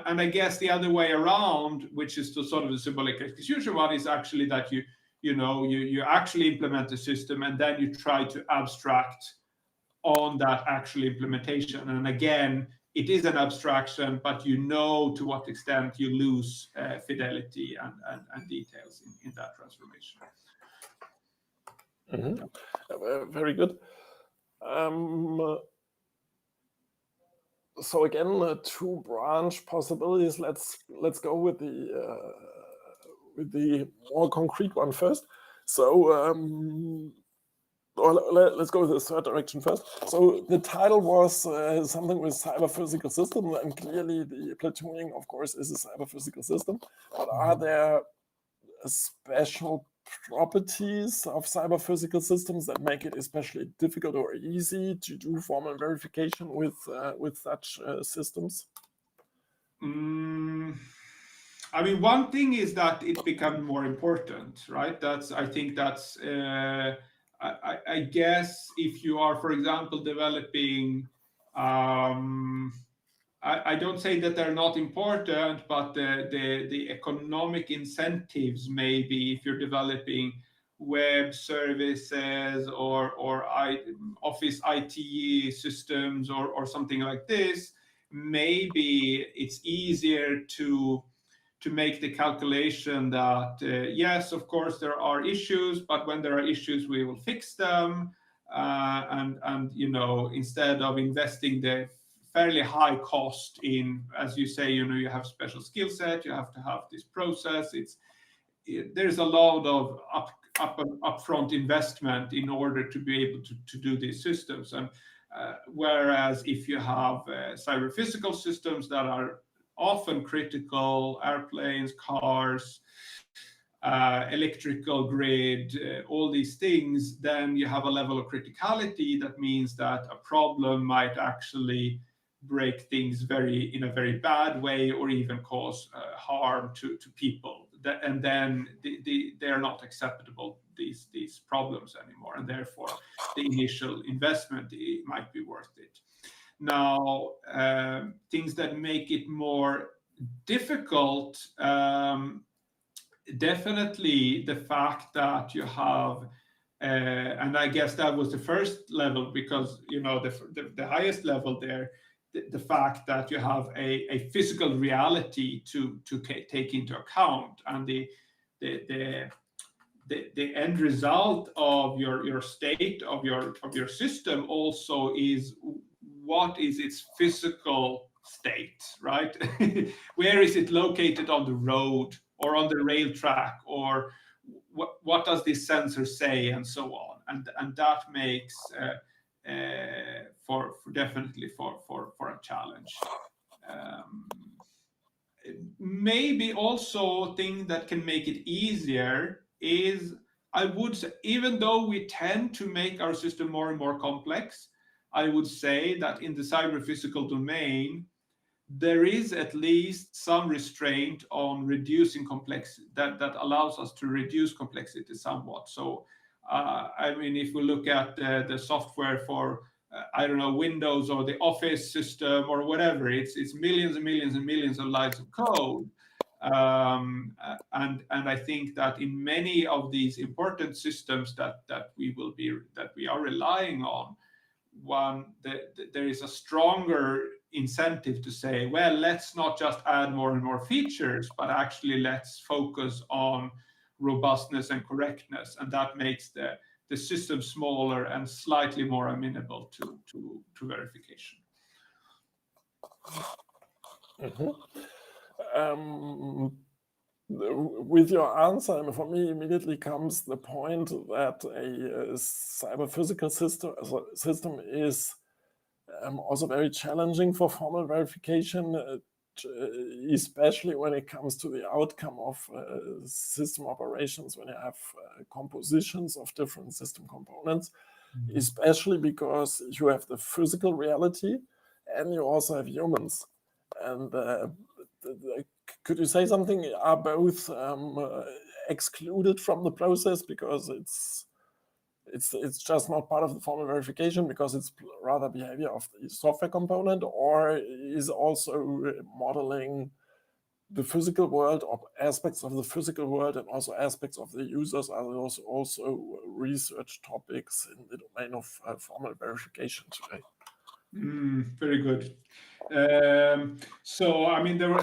And I guess the other way around, which is the sort of the symbolic execution one, is actually that you actually implement the system and then you try to abstract on that actual implementation. And again, it is an abstraction, but you know to what extent you lose fidelity and details in that transformation. Very good. So again, two branch possibilities. Let's go with the more concrete one first. So let's go with the third direction first. So the title was something with cyber physical system, and clearly the platooning, of course, is a cyber physical system. But are there special properties of cyber physical systems that make it especially difficult or easy to do formal verification with such systems? I mean, one thing is that it becomes more important, right? I think that's, I guess if you are, for example, developing, I don't say that they're not important, but the economic incentives, maybe if you're developing web services or office IT systems or something like this, maybe it's easier to make the calculation that yes, of course there are issues, but when there are issues, we will fix them. And instead of investing the fairly high cost in, as you say, you have special skill set, you have to have this process. There's a lot of upfront investment in order to be able to do these systems. And whereas if you have cyber physical systems that are often critical, airplanes, cars, electrical grid, all these things, then you have a level of criticality that means that a problem might actually break things in a very bad way or even cause harm to people. And then they are not acceptable, these problems anymore, and therefore the initial investment might be worth it. Now, things that make it more difficult, definitely the fact that you have, and I guess that was the first level, because the highest level there, the fact that you have a physical reality to take into account, and the end result of your state of your system also is what is its physical state, right? Where is it located on the road or on the rail track, or what does this sensor say, and so on. And that makes for definitely for a challenge. Maybe also a thing that can make it easier is, I would say, even though we tend to make our system more and more complex, I would say that in the cyber physical domain, there is at least some restraint on reducing complexity that allows us to reduce complexity somewhat. So, I mean, if we look at the software for, I don't know, Windows or the Office system or whatever, it's millions and millions and millions of lines of code. And I think that in many of these important systems that we are relying on, there is a stronger incentive to say, well, let's not just add more and more features, but actually let's focus on robustness and correctness, and that makes the system smaller and slightly more amenable to verification. With your answer, and for me immediately comes the point that a cyber physical system is also very challenging for formal verification, especially when it comes to the outcome of system operations, when you have compositions of different system components, especially because you have the physical reality and you also have humans. And could you say something? Are both excluded from the process because it's just not part of the formal verification because it's rather behavior of the software component, or is also modeling the physical world or aspects of the physical world and also aspects of the users are also research topics in the domain of formal verification today? Very good. So, I mean, there were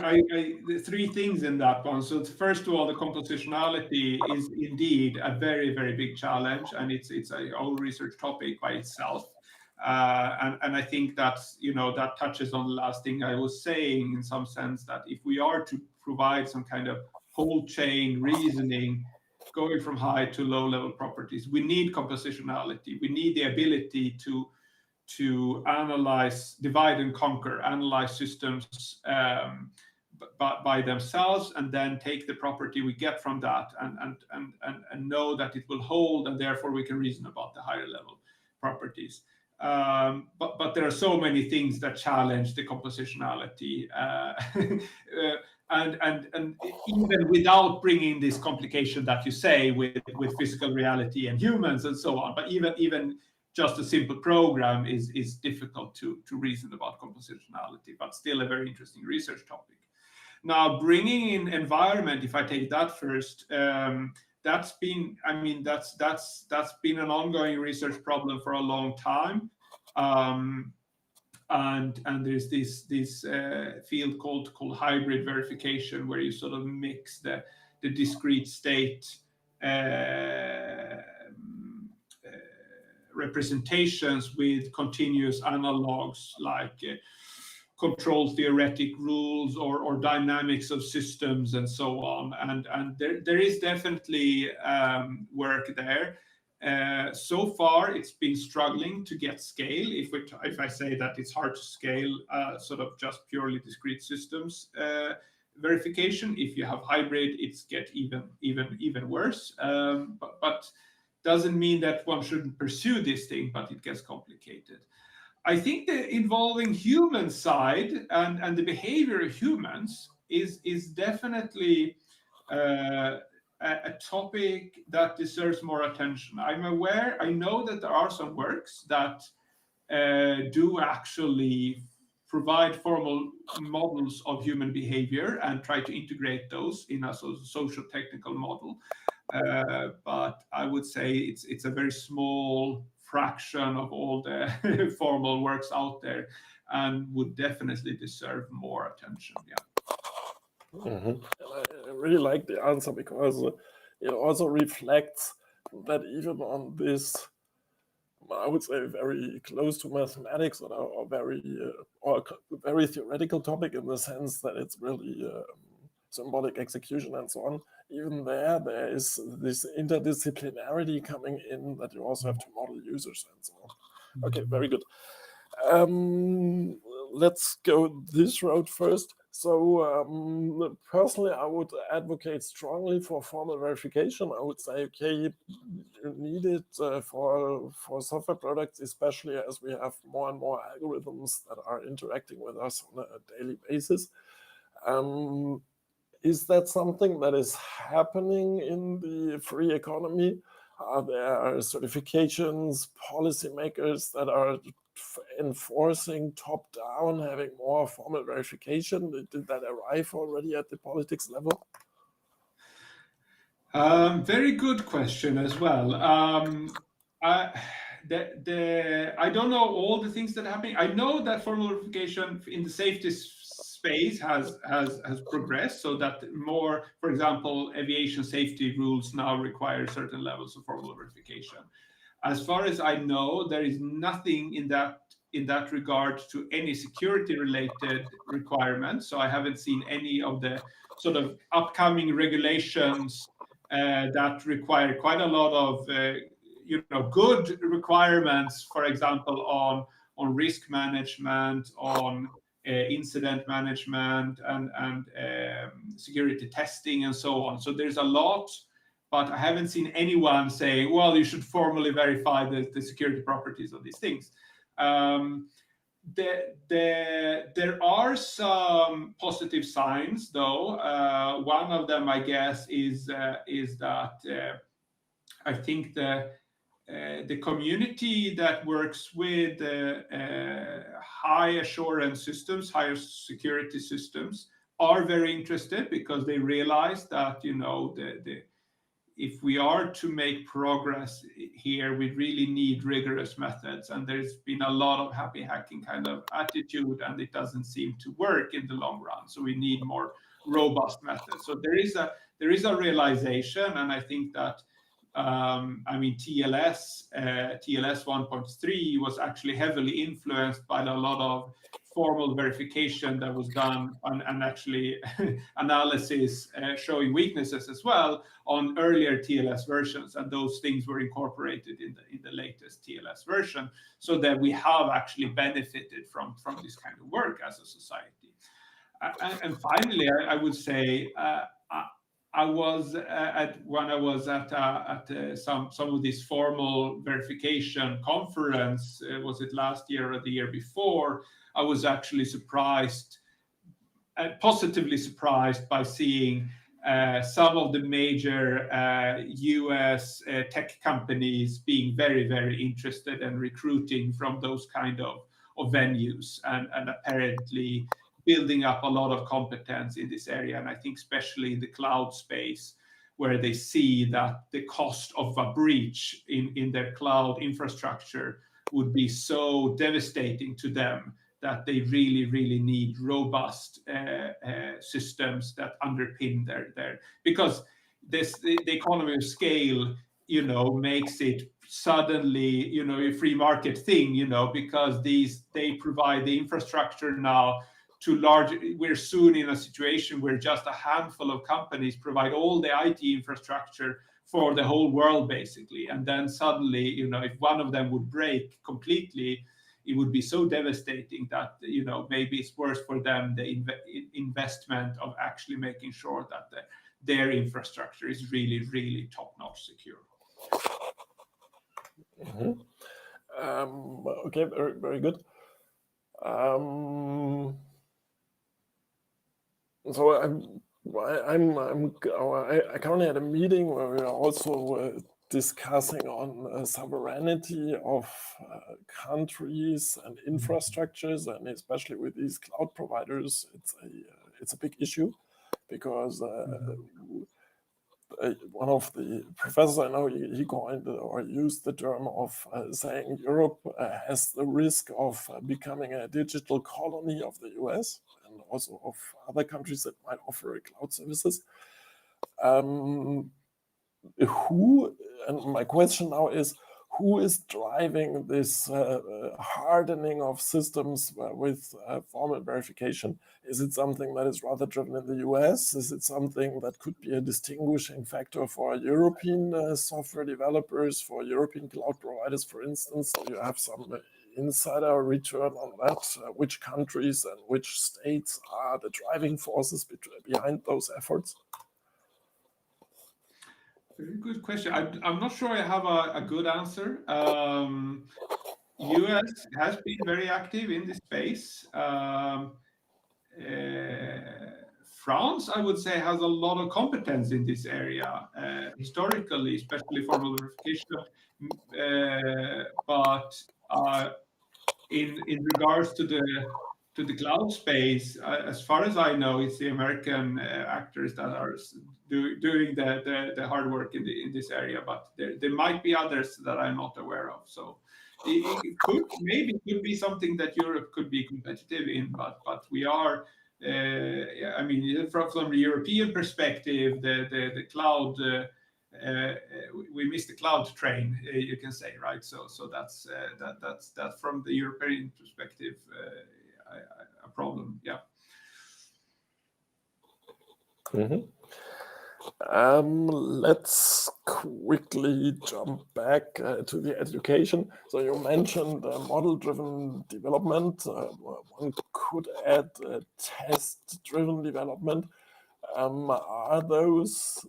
three things in that one. So, first of all, the compositionality is indeed a very, very big challenge, and it's a whole research topic by itself. And I think that's, that touches on the last thing I was saying, in some sense, that if we are to provide some kind of whole chain reasoning, going from high to low level properties, we need compositionality. We need the ability to analyze, divide and conquer, analyze systems by themselves, and then take the property we get from that and know that it will hold, and therefore we can reason about the higher level properties. But there are so many things that challenge the compositionality, and even without bringing this complication that you say with physical reality and humans and so on, but even just a simple program is difficult to reason about compositionality, but still a very interesting research topic. Now, bringing in environment, if I take that first, that's been an ongoing research problem for a long time, and there's this field called hybrid verification, where you sort of mix the discrete state representations with continuous analogs like control theoretic rules or dynamics of systems and so on. And there is definitely work there. So far, it's been struggling to get scale. If I say that it's hard to scale sort of just purely discrete systems verification, if you have hybrid, it's get even worse. But doesn't mean that one shouldn't pursue this thing, but it gets complicated. I think the involving human side and the behavior of humans is definitely a topic that deserves more attention. I know that there are some works that do actually provide formal models of human behavior and try to integrate those in a social technical model. But I would say it's a very small fraction of all the formal works out there, and would definitely deserve more attention. Yeah. And I really like the answer, because it also reflects that even on this, I would say, very close to mathematics or very theoretical topic, in the sense that it's really symbolic execution and so on, even there is this interdisciplinarity coming in, that you also have to model users and so on. Okay, very good. Let's go this road first. So personally, I would advocate strongly for formal verification. I would say, okay, you need it for software products, especially as we have more and more algorithms that are interacting with us on a daily basis. Is that something that is happening in the free economy? Are there certifications, policymakers that are enforcing top-down, having more formal verification? Did that arrive already at the politics level? Very good question as well. I don't know all the things that are happening. I know that formal verification in the safety space has progressed, so that more, for example, aviation safety rules now require certain levels of formal verification. As far as I know, there is nothing in that regard to any security-related requirements. So I haven't seen any of the sort of upcoming regulations that require quite a lot of good requirements, for example, on risk management, on incident management, and security testing and so on. So there's a lot, but I haven't seen anyone saying, well, you should formally verify the security properties of these things. There are some positive signs, though. One of them, I guess, is that I think the community that works with high assurance systems, higher security systems, are very interested, because they realize that if we are to make progress here, we really need rigorous methods. And there's been a lot of happy hacking kind of attitude, and it doesn't seem to work in the long run. So we need more robust methods. So there is a realization, and I think that TLS 1.3 was actually heavily influenced by a lot of formal verification that was done and actually analysis showing weaknesses as well on earlier TLS versions, and those things were incorporated in the latest TLS version, so that we have actually benefited from this kind of work as a society. And finally, I would say I was when I was at some of this formal verification conference. Was it last year or the year before? I was actually surprised, positively surprised by seeing some of the major US tech companies being very, very interested and recruiting from those kind of venues, and apparently building up a lot of competence in this area. And I think especially in the cloud space, where they see that the cost of a breach in their cloud infrastructure would be so devastating to them that they really, really need robust systems that underpin their because the economy of scale, makes it suddenly, a free market thing, because they provide the infrastructure now to large. We're soon in a situation where just a handful of companies provide all the IT infrastructure for the whole world, basically. And then suddenly, if one of them would break completely, it would be so devastating that maybe it's worse for them, the investment of actually making sure that their infrastructure is really, really top-notch secure. Okay, very, very good. So I currently had a meeting where we are also discussing on sovereignty of countries and infrastructures, and especially with these cloud providers, it's a big issue, because one of the professors I know, he coined or used the term of saying Europe has the risk of becoming a digital colony of the US and also of other countries that might offer cloud services. And my question now is, who is driving this hardening of systems with formal verification? Is it something that is rather driven in the US? Is it something that could be a distinguishing factor for European software developers, for European cloud providers, for instance? Do you have some insider return on that? Which countries and which states are the driving forces behind those efforts? Very good question. I'm not sure I have a good answer. US has been very active in this space. France, I would say, has a lot of competence in this area, historically, especially formal verification. But in regards to the cloud space, as far as I know, it's the American actors that are doing the hard work in this area. But there might be others that I'm not aware of. So it could be something that Europe could be competitive in. But we are. I mean, from the European perspective, the cloud. We missed the cloud train, you can say, right? So that's from the European perspective a problem. Yeah. Let's quickly jump back to the education. So you mentioned model-driven development. One could add test-driven development. Are those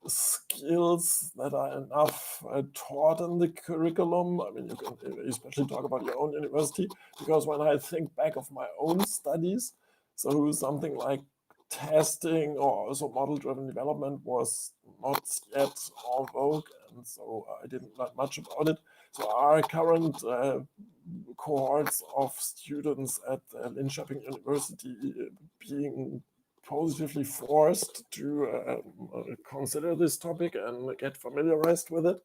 skills that are enough taught in the curriculum? I mean, you can especially talk about your own university, because when I think back of my own studies, so something like testing or also model-driven development was not yet en vogue, and so I didn't learn much about it. So our current cohorts of students at Linköping University being positively forced to consider this topic and get familiarized with it?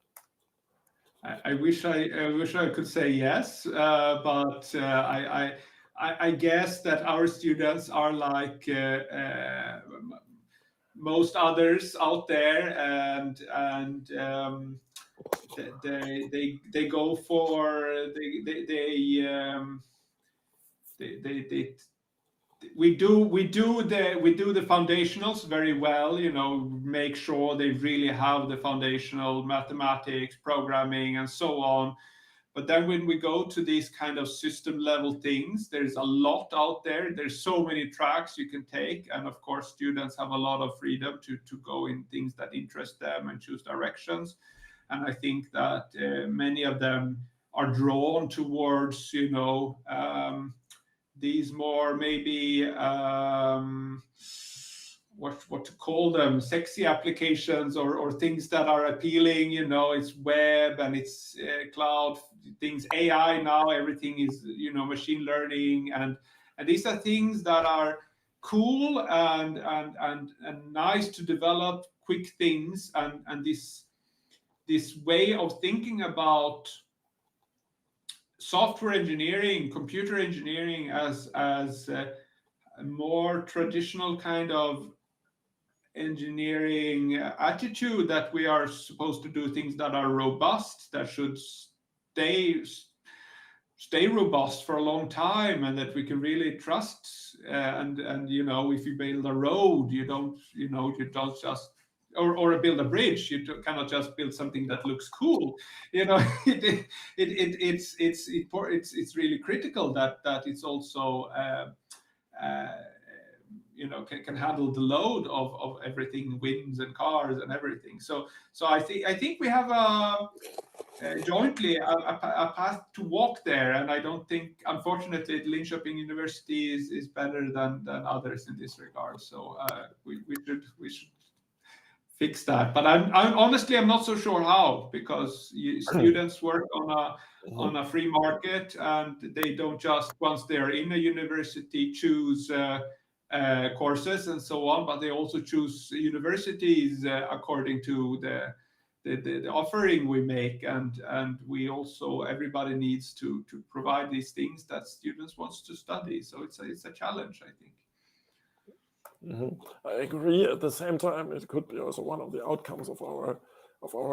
I wish I could say yes, but I guess that our students are like most others out there, and they go for we do the foundationals very well, make sure they really have the foundational mathematics, programming, and so on. But then when we go to these kind of system level things, there's a lot out there. There's so many tracks you can take. And of course, students have a lot of freedom to go in things that interest them and choose directions. And I think that many of them are drawn towards, these more maybe what to call them, sexy applications or things that are appealing. It's web and it's cloud things, AI now, everything is machine learning, and these are things that are cool and nice to develop quick things, and this way of thinking about software engineering, computer engineering as a more traditional kind of engineering attitude, that we are supposed to do things that are robust, that should stay robust for a long time, and that we can really trust. And if you build a road, you don't just or build a bridge, you cannot just build something that looks cool. It's really critical that it's also can handle the load of everything, winds and cars and everything. So I think we have jointly a path to walk there, and I don't think, unfortunately, Linköping University is better than others in this regard. So we should fix that. But I'm honestly, I'm not so sure how, because students work on a free market, and they don't just, once they're in a university, choose courses and so on, but they also choose universities according to the offering we make, and we also, everybody needs to provide these things that students wants to study. So it's a challenge, I think. I agree. At the same time, it could be also one of the outcomes of our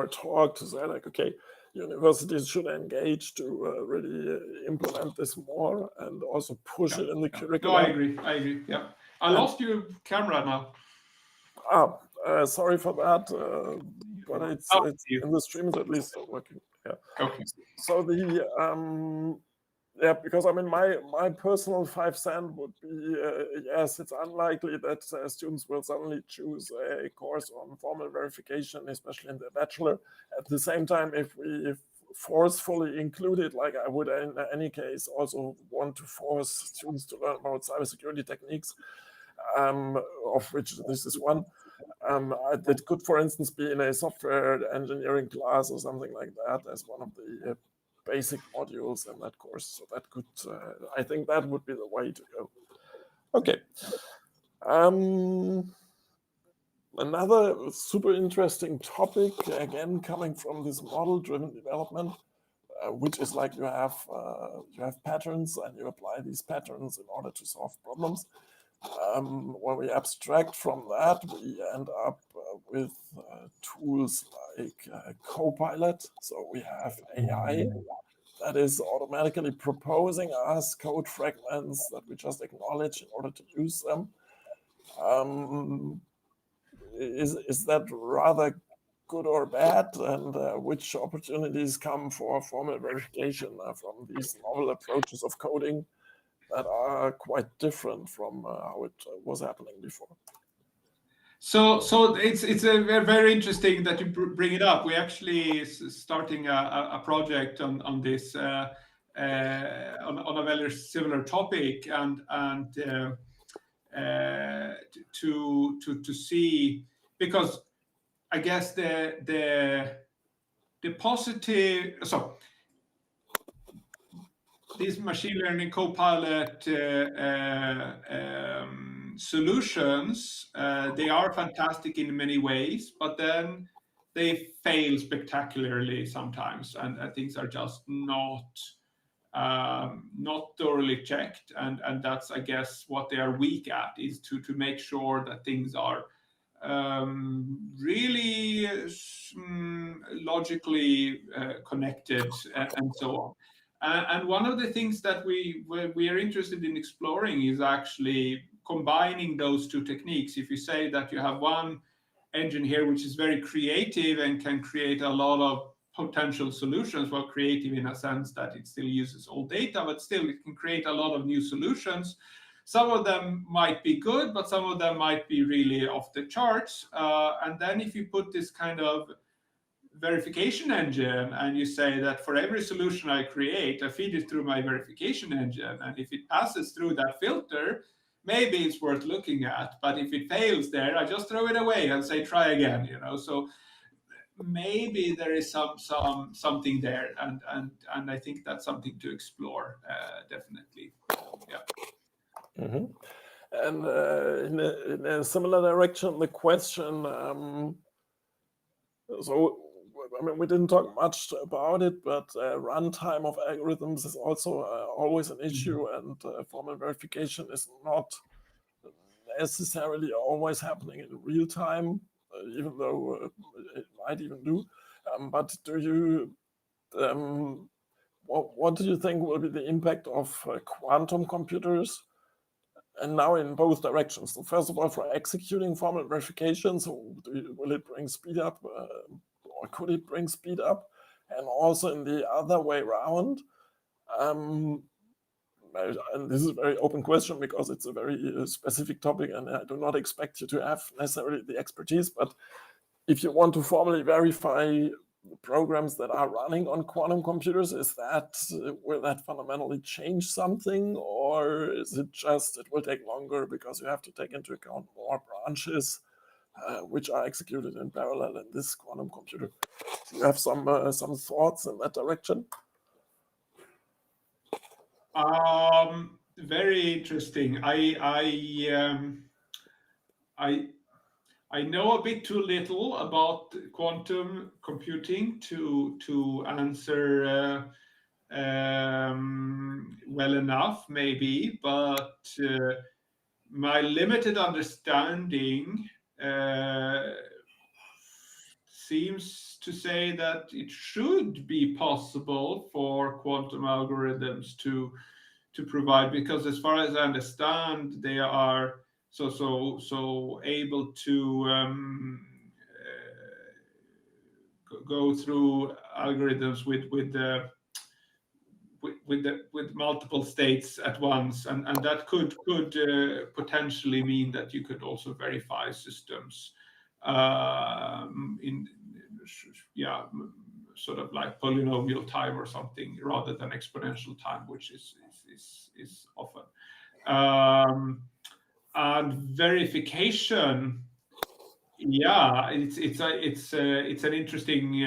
talk to say, like, okay, universities should engage to really implement this more and also push it in the curriculum. No, I agree. Yeah, I lost your camera now. Sorry for that, but it's in the streams at least working. Yeah. Okay. So because I mean, my personal 5 cents would be, yes, it's unlikely that students will suddenly choose a course on formal verification, especially in the bachelor. At the same time, if we forcefully include it, like I would in any case also want to force students to learn about cybersecurity techniques, of which this is one. That could, for instance, be in a software engineering class or something like that as one of the basic modules in that course. So that could, I think that would be the way to go. Okay. Another super interesting topic, again, coming from this model-driven development, which is like you have patterns and you apply these patterns in order to solve problems. When we abstract from that, we end up with tools like Copilot. So we have AI that is automatically proposing us code fragments that we just acknowledge in order to use them. Is that rather good or bad? And which opportunities come for formal verification from these novel approaches of coding that are quite different from how it was happening before? So it's a very interesting that you bring it up. We actually starting a project on this on a very similar topic, and to see, because I guess the positive, so these machine learning Copilot solutions, they are fantastic in many ways, but then they fail spectacularly sometimes, and things are just not thoroughly checked, and that's, I guess, what they are weak at, is to make sure that things are really logically connected and so on. And one of the things that we are interested in exploring is actually combining those two techniques. If you say that you have one engine here which is very creative and can create a lot of potential solutions. Well, creative in a sense that it still uses old data, but still it can create a lot of new solutions. Some of them might be good, but some of them might be really off the charts. And then if you put this kind of verification engine and you say that for every solution I create, I feed it through my verification engine, and if it passes through that filter, maybe it's worth looking at. But if it fails there, I just throw it away and say try again. So maybe there is something there, and I think that's something to explore, definitely. Yeah. Mm-hmm. And in a similar direction, the question, so I mean, we didn't talk much about it, but runtime of algorithms is also always an issue, and formal verification is not necessarily always happening in real time, even though it might even do. But do you, what do you think will be the impact of quantum computers? And now in both directions. So first of all, for executing formal verification, so will it bring speed up, or could it bring speed up? And also in the other way around, and this is a very open question because it's a very specific topic, and I do not expect you to have necessarily the expertise, but if you want to formally verify programs that are running on quantum computers, will that fundamentally change something, or is it just it will take longer because you have to take into account more branches which are executed in parallel in this quantum computer? Do you have some thoughts in that direction? Very interesting. I know a bit too little about quantum computing to answer well enough, maybe, but my limited understanding seems to say that it should be possible for quantum algorithms to provide, because as far as I understand, they are so able to go through algorithms with multiple states at once, and that could potentially mean that you could also verify systems in sort of like polynomial time or something rather than exponential time, which is often. And verification, yeah, it's an interesting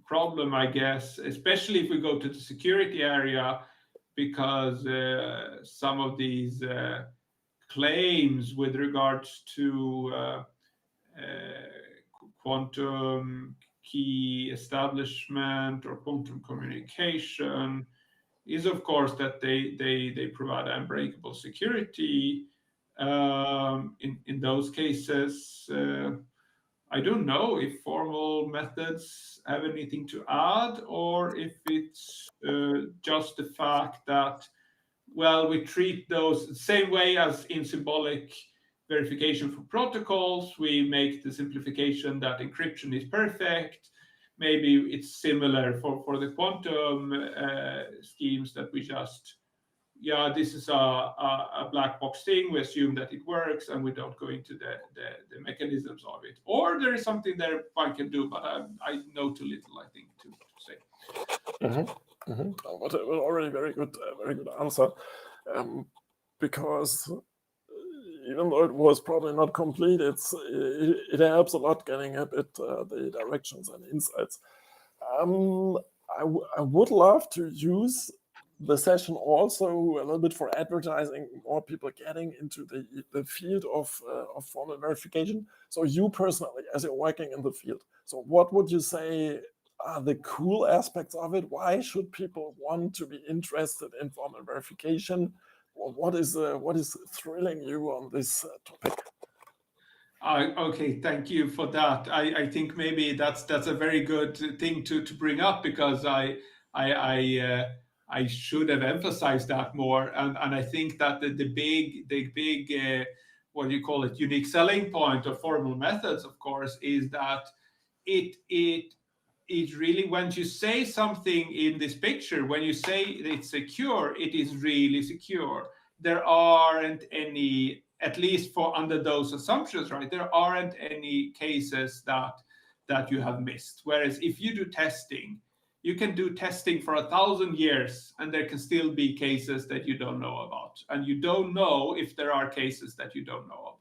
problem, I guess, especially if we go to the security area, because some of these claims with regards to quantum key establishment or quantum communication is, of course, that they provide unbreakable security. In those cases, I don't know if formal methods have anything to add, or if it's just the fact that, well, we treat those the same way as in symbolic verification for protocols. We make the simplification that encryption is perfect. Maybe it's similar for the quantum schemes, that we just, this is a black box thing. We assume that it works, and we don't go into the mechanisms of it. Or there is something there one can do, but I know too little, I think, to say. Mm-hmm. Mm-hmm. But it was already very good answer, because even though it was probably not complete, it helps a lot getting a bit the directions and insights. I would love to use the session also a little bit for advertising, more people getting into the field of formal verification. So you personally, as you're working in the field, so what would you say are the cool aspects of it? Why should people want to be interested in formal verification? What is thrilling you on this topic? Okay, thank you for that. I think maybe that's a very good thing to bring up, because I should have emphasized that more, and I think that the big what do you call it, unique selling point of formal methods, of course, is that it it really, when you say something in this picture, when you say it's secure, it is really secure. There aren't any, at least for under those assumptions, right? There aren't any cases that you have missed. Whereas if you do testing, you can do testing for 1,000 years and there can still be cases that you don't know about. And you don't know if there are cases that you don't know about.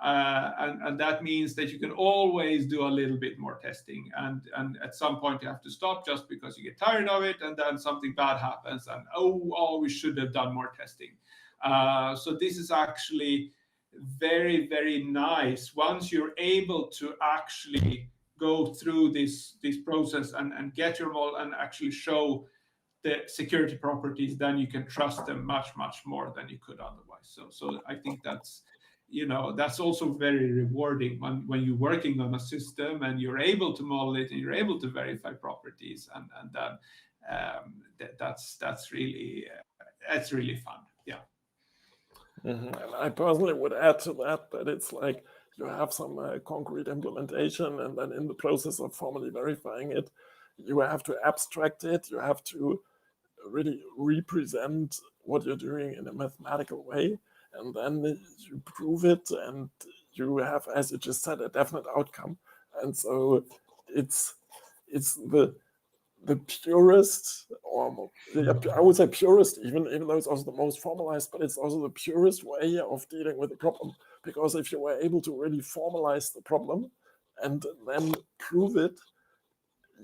And that means that you can always do a little bit more testing. And at some point you have to stop just because you get tired of it, and then something bad happens and, oh, we should have done more testing. So this is actually very, very nice. Once you're able to actually go through this process and get your model and actually show the security properties, then you can trust them much more than you could otherwise. So I think that's, that's also very rewarding when you're working on a system and you're able to model it and you're able to verify properties, and then that's really it's really fun. Yeah. And I personally would add to that it's like you have some concrete implementation, and then in the process of formally verifying it, you have to abstract it. You have to really represent what you're doing in a mathematical way, and then you prove it, and you have, as you just said, a definite outcome. And so it's the purest, or I would say purest, even though it's also the most formalized, but it's also the purest way of dealing with the problem. Because if you were able to really formalize the problem and then prove it,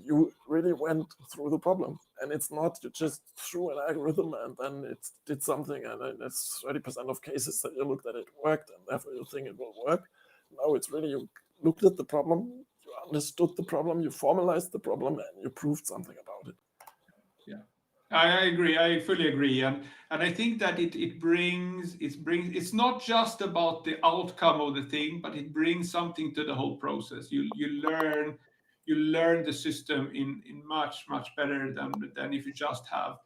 you really went through the problem. And it's not you just threw an algorithm and then it did something, and then it's 30% of cases that you looked at it worked, and therefore you think it will work. No, it's really you looked at the problem, you understood the problem, you formalized the problem, and you proved something about it. Yeah, I agree. I fully agree, and I think that it brings. It's not just about the outcome of the thing, but it brings something to the whole process. You learn the system in much better than if you just have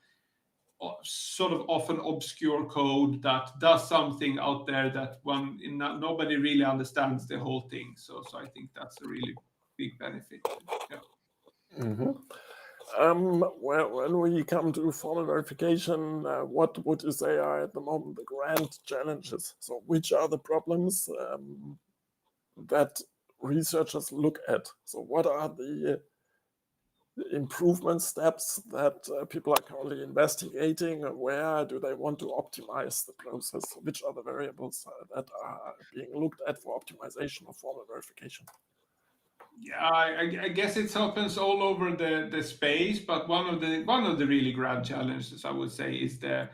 sort of often obscure code that does something out there that nobody really understands the whole thing. So I think that's a really big benefit. Yeah. Mm-hmm. When we come to formal verification, what would you say are at the moment the grand challenges? So which are the problems that researchers look at? So what are the improvement steps that people are currently investigating? Where do they want to optimize the process? Which are the variables that are being looked at for optimization of formal verification? Yeah, I guess it happens all over the space, but one of the really grand challenges, I would say, is the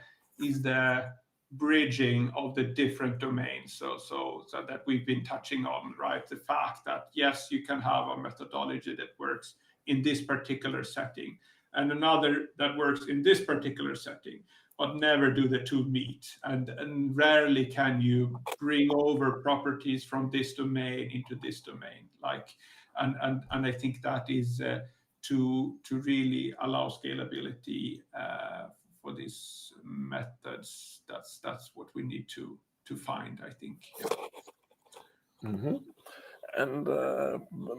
bridging of the different domains. So that we've been touching on, right? The fact that yes, you can have a methodology that works in this particular setting, and another that works in this particular setting, but never do the two meet. And rarely can you bring over properties from this domain into this domain, and I think that is to really allow scalability for these methods. That's what we need to find, I think. Yeah. Mm-hmm. And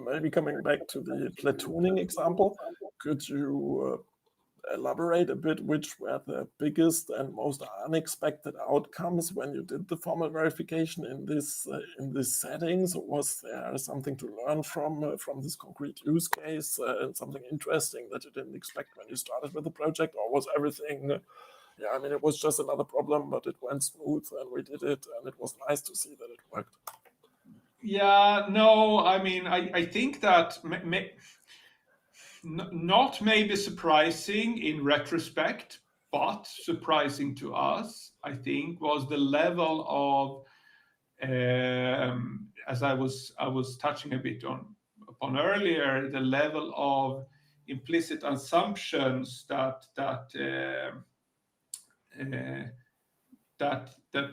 maybe coming back to the platooning example, could you elaborate a bit which were the biggest and most unexpected outcomes when you did the formal verification in this setting? So was there something to learn from this concrete use case, something interesting that you didn't expect when you started with the project, or was everything? Yeah, I mean, it was just another problem, but it went smooth and we did it, and it was nice to see that it worked. Yeah, no, I mean, I think that not maybe surprising in retrospect, but surprising to us, I think, was the level of, as I was touching a bit upon earlier, the level of implicit assumptions that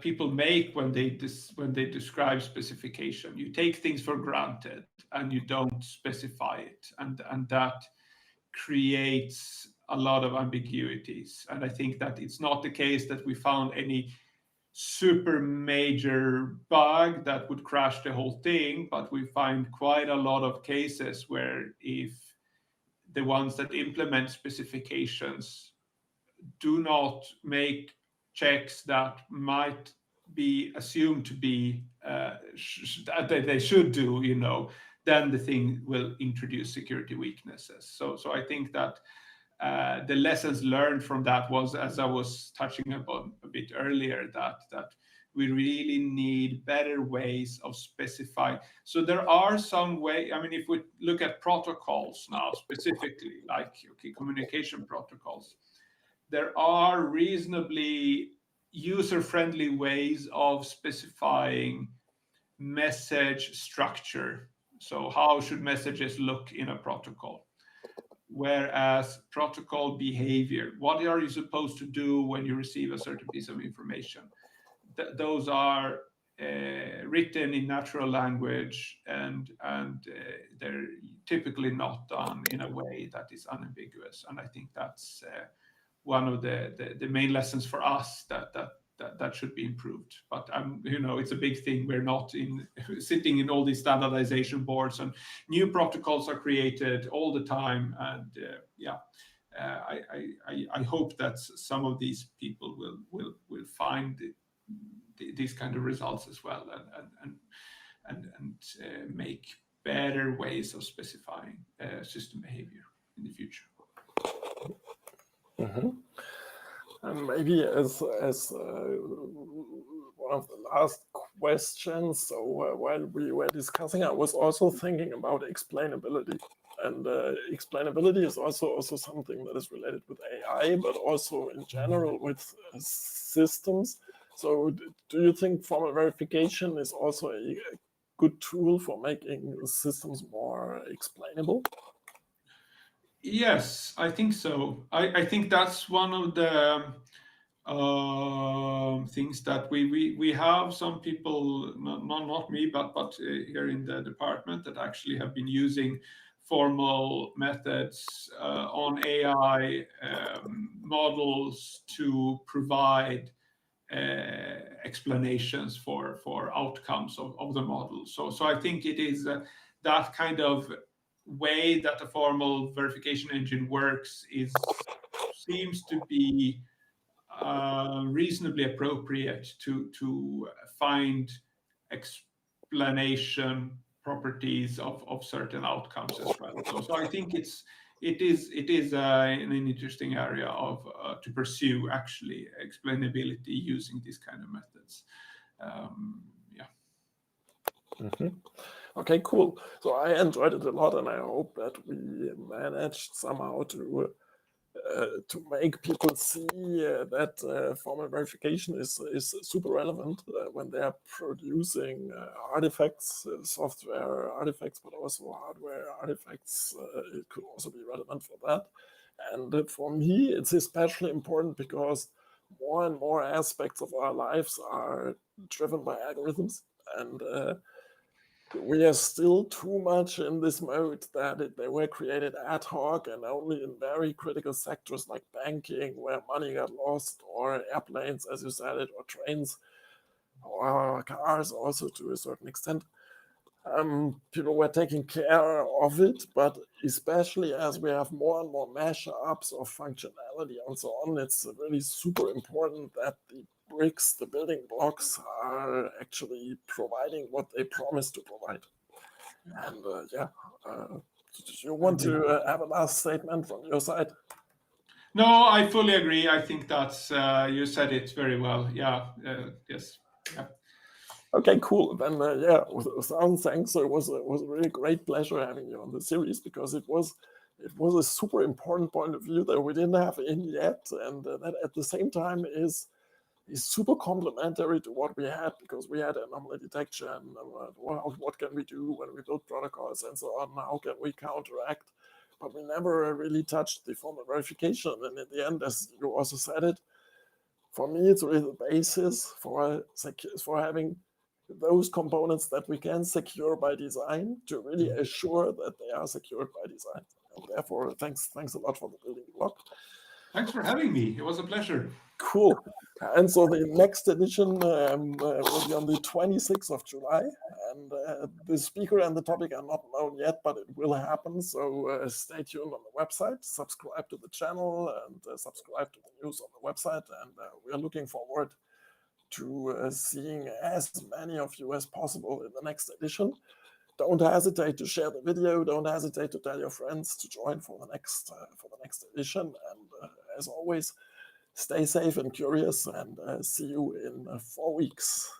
people make when they describe specification. You take things for granted and you don't specify it, and that creates a lot of ambiguities. And I think that it's not the case that we found any super major bug that would crash the whole thing, but we find quite a lot of cases where if the ones that implement specifications do not make checks that might be assumed to be that they should do, then the thing will introduce security weaknesses. So I think that the lessons learned from that was, as I was touching upon a bit earlier, that we really need better ways of specifying. So there are some way, if we look at protocols now specifically, like communication protocols, there are reasonably user-friendly ways of specifying message structure. So how should messages look in a protocol? Whereas protocol behavior, what are you supposed to do when you receive a certain piece of information? Those are written in natural language, and they're typically not done in a way that is unambiguous. And I think that's one of the main lessons for us that should be improved. But it's a big thing. We're not sitting in all these standardization boards, and new protocols are created all the time. And I hope that some of these people will find these kind of results as well, and make better ways of specifying system behavior in the future. Mm-hmm. And maybe as one of the last questions, so while we were discussing, I was also thinking about explainability. And explainability is also something that is related with AI, but also in general with systems. So do you think formal verification is also a good tool for making systems more explainable? Yes, I think so. I think that's one of the things that we have some people, not me, but here in the department, that actually have been using formal methods on AI models to provide explanations for outcomes of the model. So I think it is that kind of way that a formal verification engine works seems to be reasonably appropriate to find explanation properties of certain outcomes as well. So I think it is an interesting area of to pursue, actually, explainability using these kind of methods. Mm-hmm. Okay, cool. So I enjoyed it a lot, and I hope that we managed somehow to make people see that formal verification is super relevant when they are producing artifacts, software artifacts, but also hardware artifacts. It could also be relevant for that. And for me, it's especially important because more and more aspects of our lives are driven by algorithms, and we are still too much in this mode that they were created ad hoc and only in very critical sectors like banking, where money got lost, or airplanes, as you said it, or trains, or cars also to a certain extent. People were taking care of it, but especially as we have more and more mashups of functionality and so on, it's really super important that the bricks, the building blocks, are actually providing what they promise to provide. And do you want to have a last statement from your side? No, I fully agree. I think that's you said it very well. Yes. Yeah. Okay, cool. Then with thanks. So it was a really great pleasure having you on the series, because it was a super important point of view that we didn't have in yet, and that at the same time is super complementary to what we had, because we had anomaly detection, what can we do when we build protocols and so on, how can we counteract, but we never really touched the formal verification. And in the end, as you also said it, for me, it's really the basis for having those components that we can secure by design, to really assure that they are secured by design. And therefore, thanks a lot for the building block. Thanks for having me. It was a pleasure. Cool. And so the next edition will be on the 26th of July. And the speaker and the topic are not known yet, but it will happen. So stay tuned on the website, subscribe to the channel, and subscribe to the news on the website. And we are looking forward to seeing as many of you as possible in the next edition. Don't hesitate to share the video. Don't hesitate to tell your friends to join for the next edition. And as always, stay safe and curious, and see you in 4 weeks.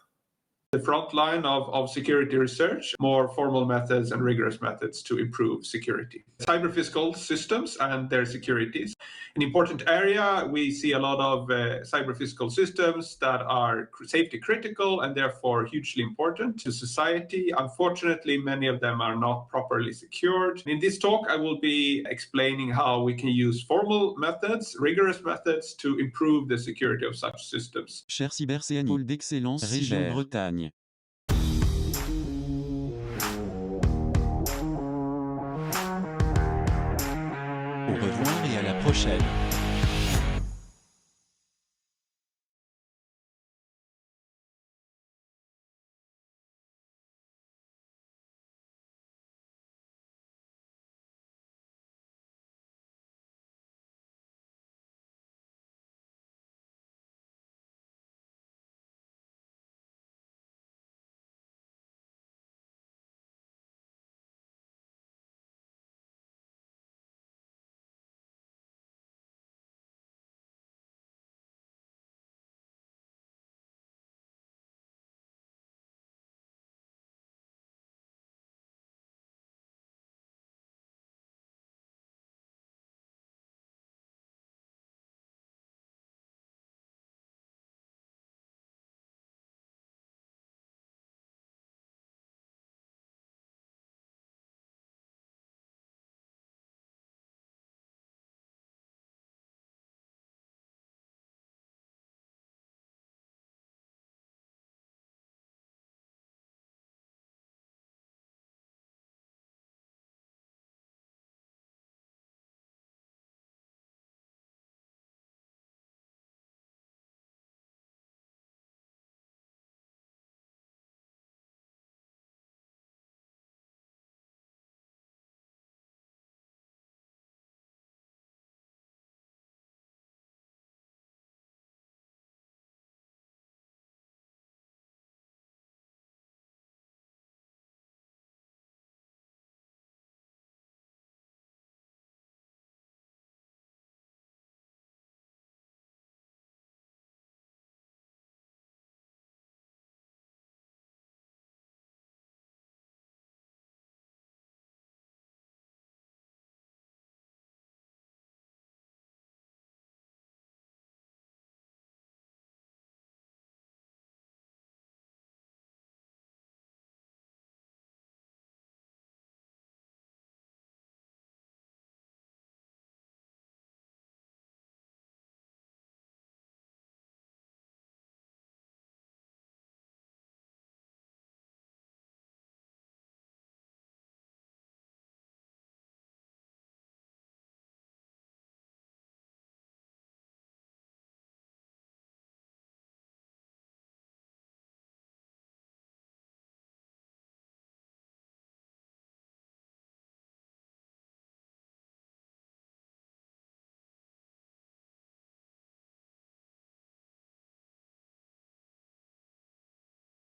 The front line of security research, more formal methods and rigorous methods to improve security. Cyber physical systems and their securities. An important area, we see a lot of cyber physical systems that are safety critical and therefore hugely important to society. Unfortunately, many of them are not properly secured. In this talk, I will be explaining how we can use formal methods, rigorous methods to improve the security of such systems. Cher CyberCNI, pôle d'excellence Région Bretagne. Au revoir et à la prochaine.